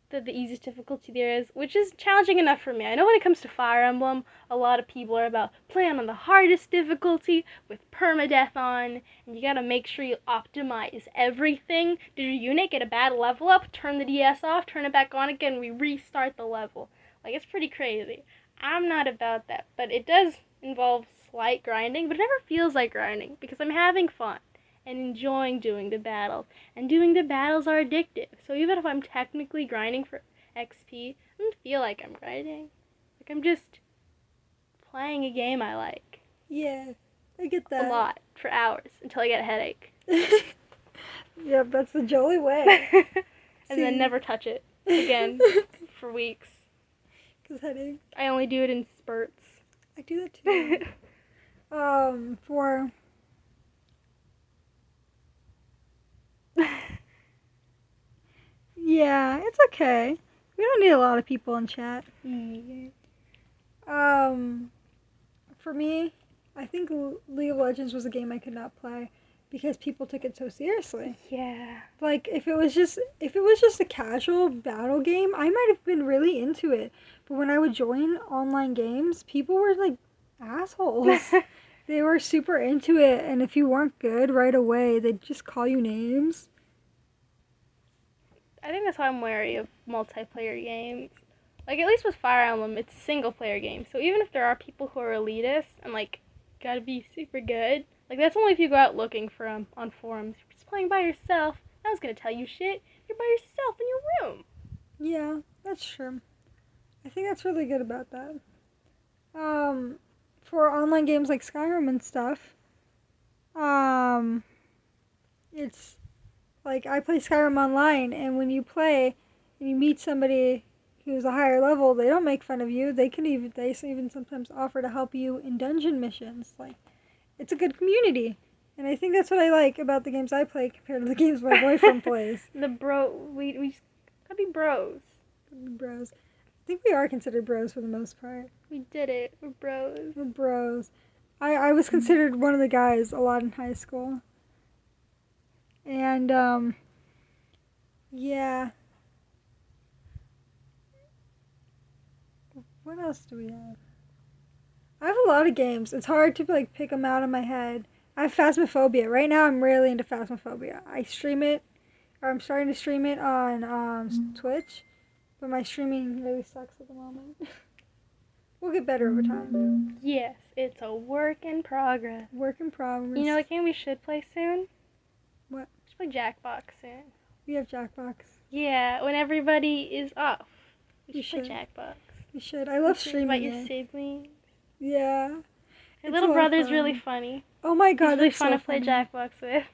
The easiest difficulty there is, which is challenging enough for me. I know when it comes to Fire Emblem, a lot of people are about playing on the hardest difficulty with permadeath on, and you gotta make sure you optimize everything. Did your unit get a bad level up? Turn the DS off, turn it back on again, we restart the level. It's pretty crazy. I'm not about that, but it does involve slight grinding, but it never feels like grinding because I'm having fun and enjoying doing the battles. And doing the battles are addictive. So even if I'm technically grinding for XP, I don't feel like I'm grinding. I'm just playing a game I like. Yeah, I get that. A lot, for hours, until I get a headache. Yeah, that's the Jolie way. And then never touch it again for weeks. 'Cause headache. I only do it in spurts. I do that too. Yeah, it's okay. We don't need a lot of people in chat. For me, I think League of Legends was a game I could not play. because people took it so seriously. Yeah. Like if it was just a casual battle game, I might have been really into it. But when I would join online games, people were like assholes. They were super into it, and if you weren't good right away, they'd just call you names. I think that's why I'm wary of multiplayer games. Like, at least with Fire Emblem, it's a single-player game. So even if there are people who are elitist and, like, gotta be super good, like, that's only if you go out looking for them on forums. If you're just playing by yourself, no one's gonna tell you shit. You're by yourself in your room. Yeah, that's true. I think that's really good about that. For online games like Skyrim and stuff, it's like I play Skyrim online, and when you play and you meet somebody who's a higher level, they don't make fun of you. They even sometimes offer to help you in dungeon missions. Like, it's a good community, and I think that's what I like about the games I play compared to the games my boyfriend plays. We just gotta be bros. Bros. I think we are considered bros for the most part. We did it. We're bros. We're bros. I was considered one of the guys a lot in high school. And, yeah. What else do we have? I have a lot of games. It's hard to, like, pick them out of my head. I have Phasmophobia. Right now, I'm really into Phasmophobia. I stream it, or I'm starting to stream it on Twitch, but my streaming really sucks at the moment. We'll get better over time. Yes, it's a work in progress. Work in progress. You know what game we should play soon? What? We should play Jackbox soon. We have Jackbox. Yeah, when everybody is off. We You should should. play Jackbox. You should. I love Think streaming about your it. siblings. Yeah. Your It's little a lot of brother's fun. really funny. Oh my He's god, really they're fun so to play funny. Jackbox with.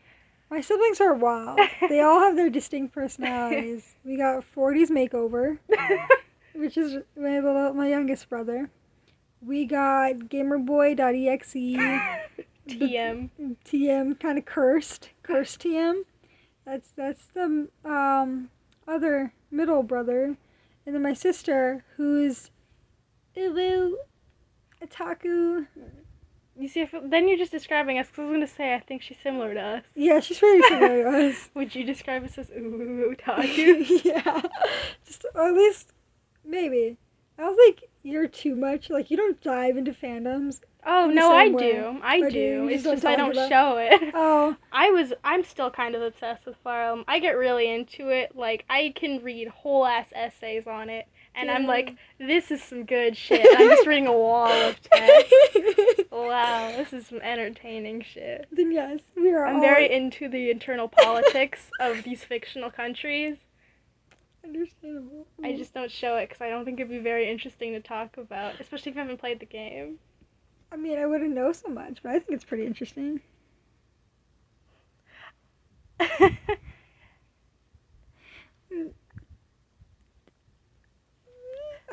My siblings are wild. They all have their distinct personalities. We got 40s Makeover, which is my youngest brother. We got GamerBoy.exe, TM. TM, kind of cursed TM. That's the other middle brother, and then my sister, who's Uwu Otaku. You see, then you're just describing us, because I was going to say, I think she's similar to us. Yeah, she's very similar to us. Would you describe us as ooh, otaku? Yeah, just or at least maybe. I don't think you're too much. Like, you don't dive into fandoms. Oh, In the no, I same way. do. I Or do do. you It's just just I don't don't talk show it. Oh, I'm still kind of obsessed with Fire Emblem. I get really into it. Like, I can read whole ass essays on it. And I'm like, this is some good shit. And I'm just reading a wall of text. Wow, this is some entertaining shit. Then yes, we are. I'm all very into the internal politics of these fictional countries. understandable. I just don't show it because I don't think it'd be very interesting to talk about, especially if you haven't played the game. I mean, I wouldn't know so much, but I think it's pretty interesting.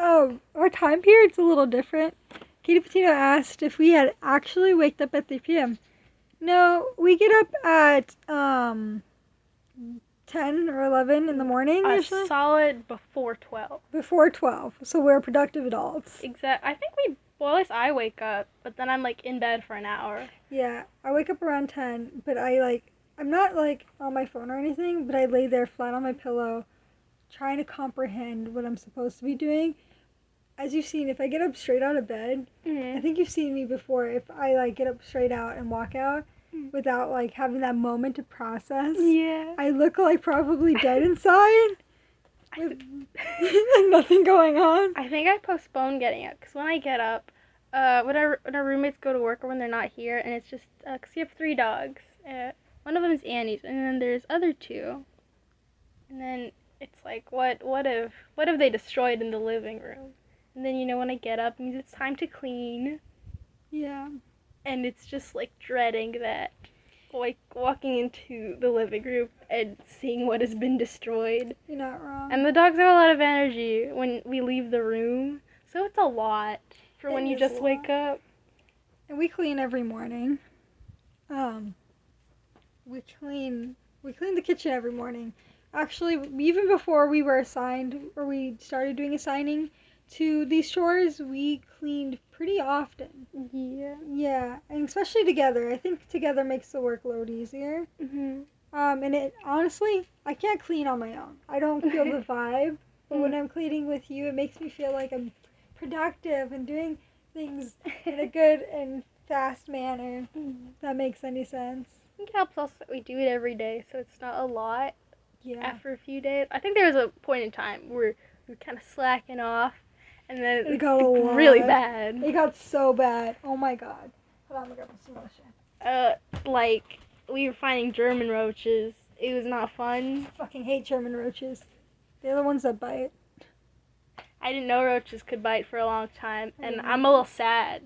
Oh, our time period's a little different. Katie Patino asked if we had actually waked up at 3 p.m. No, we get up at 10 or 11 in the morning A usually. solid before 12. Before 12, so we're productive adults. I think well, at least I wake up, but then I'm like in bed for an hour. Yeah, I wake up around 10, but I'm not like on my phone or anything, but I lay there flat on my pillow trying to comprehend what I'm supposed to be doing. As you've seen, if I get up straight out of bed, I think you've seen me before, if I like get up straight out and walk out without like having that moment to process, Yeah. I look like probably dead inside with nothing going on. I think I postpone getting up because when I get up, when our roommates go to work or when they're not here, and it's just because we have 3 dogs. One of them is Annie's, and then there's other 2, and then it's like, what have they destroyed in the living room? And then when I get up, it means it's time to clean, Yeah. and it's just like dreading that, like walking into the living room and seeing what has been destroyed. You're not wrong. And the dogs have a lot of energy when we leave the room, so it's a lot for when It you is just a wake lot. up. And we clean every morning. We clean the kitchen every morning. Actually, even before we were assigned or we started doing assigning to these chores, we cleaned pretty often. Yeah. Yeah, and especially together. I think together makes the workload easier. Mhm. And it honestly, I can't clean on my own. I don't feel the vibe, but when I'm cleaning with you, it makes me feel like I'm productive and doing things in a good and fast manner. If that makes any sense. I think it helps also that we do it every day, so it's not a lot Yeah. after a few days. I think there was a point in time where we were kind of slacking off, and then It got a lot. really bad. It got so bad. Oh my god. Hold on, I'm gonna grab some lotion. Like we were finding German roaches. It was not fun. Fucking hate German roaches. They're the ones that bite. I didn't know roaches could bite for a long time, and Mhm. I'm a little sad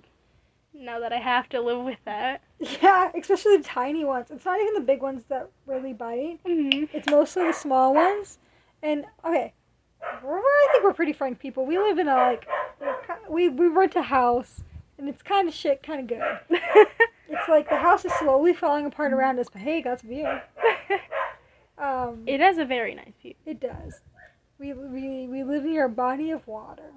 now that I have to live with that. Yeah, especially the tiny ones. It's not even the big ones that really bite. Mhm. It's mostly the small ones. And okay, I think we're pretty frank people. We live in a we rent a house, and it's kind of shit, kind of good. It's like the house is slowly falling apart around us, but hey, got a view. It has a very nice view. It does. We live near a body of water.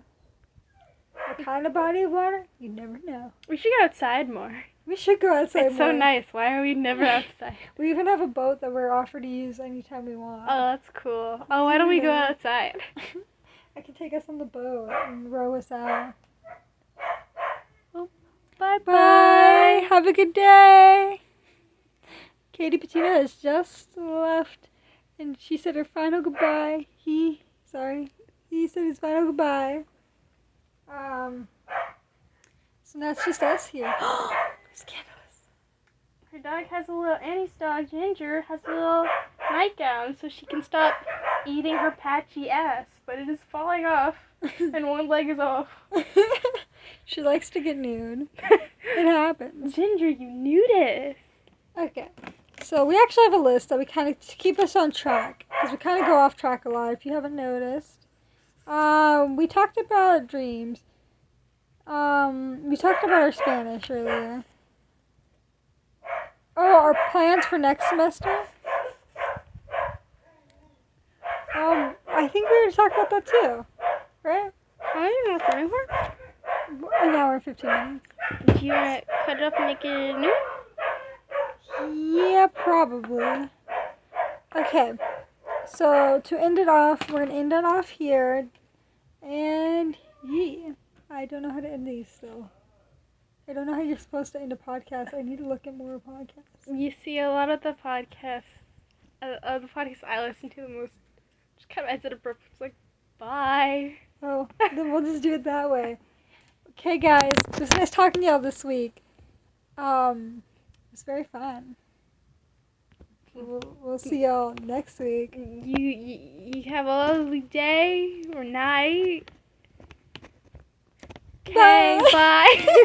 What kind of body of water? You never know. We should go outside more. We should go outside It's so more. nice. Why are we never outside? We even have a boat that we're offered to use anytime we want. Oh, that's cool. Oh, why don't we go Yeah. outside? I can take us on the boat and row us out. Bye Bye. Have a good day. Katie Patina has just left, and she said her final goodbye. He said his final goodbye. So that's just us here. Scandalous. Her dog has a little, Annie's dog, Ginger, has a little nightgown so she can stop eating her patchy ass, but it is falling off, and one leg is off. She likes to get nude. It happens. Ginger, you nudist. Okay. So we actually have a list that we kind of to keep us on track, because we kind of go off track a lot if you haven't noticed. We talked about dreams. We talked about our Spanish earlier. Oh, our plans for next semester. I think we were talking about that too, right? I don't know if anymore. An hour and 15 minutes. Do you want to cut it up and make it new? Yeah, probably. Okay. So to end it off, we're gonna end it off here, and yeah, I don't know how to end these still. I don't know how you're supposed to end a podcast. I need to look at more podcasts. You see, a lot of the podcasts I listen to the most just kind of ends at a burp. It's like, bye. Oh, then we'll just do it that way. Okay, guys, it was nice talking to y'all this week. It was very fun. We'll see y'all next week. You have a lovely day or night. Bye. Okay, bye.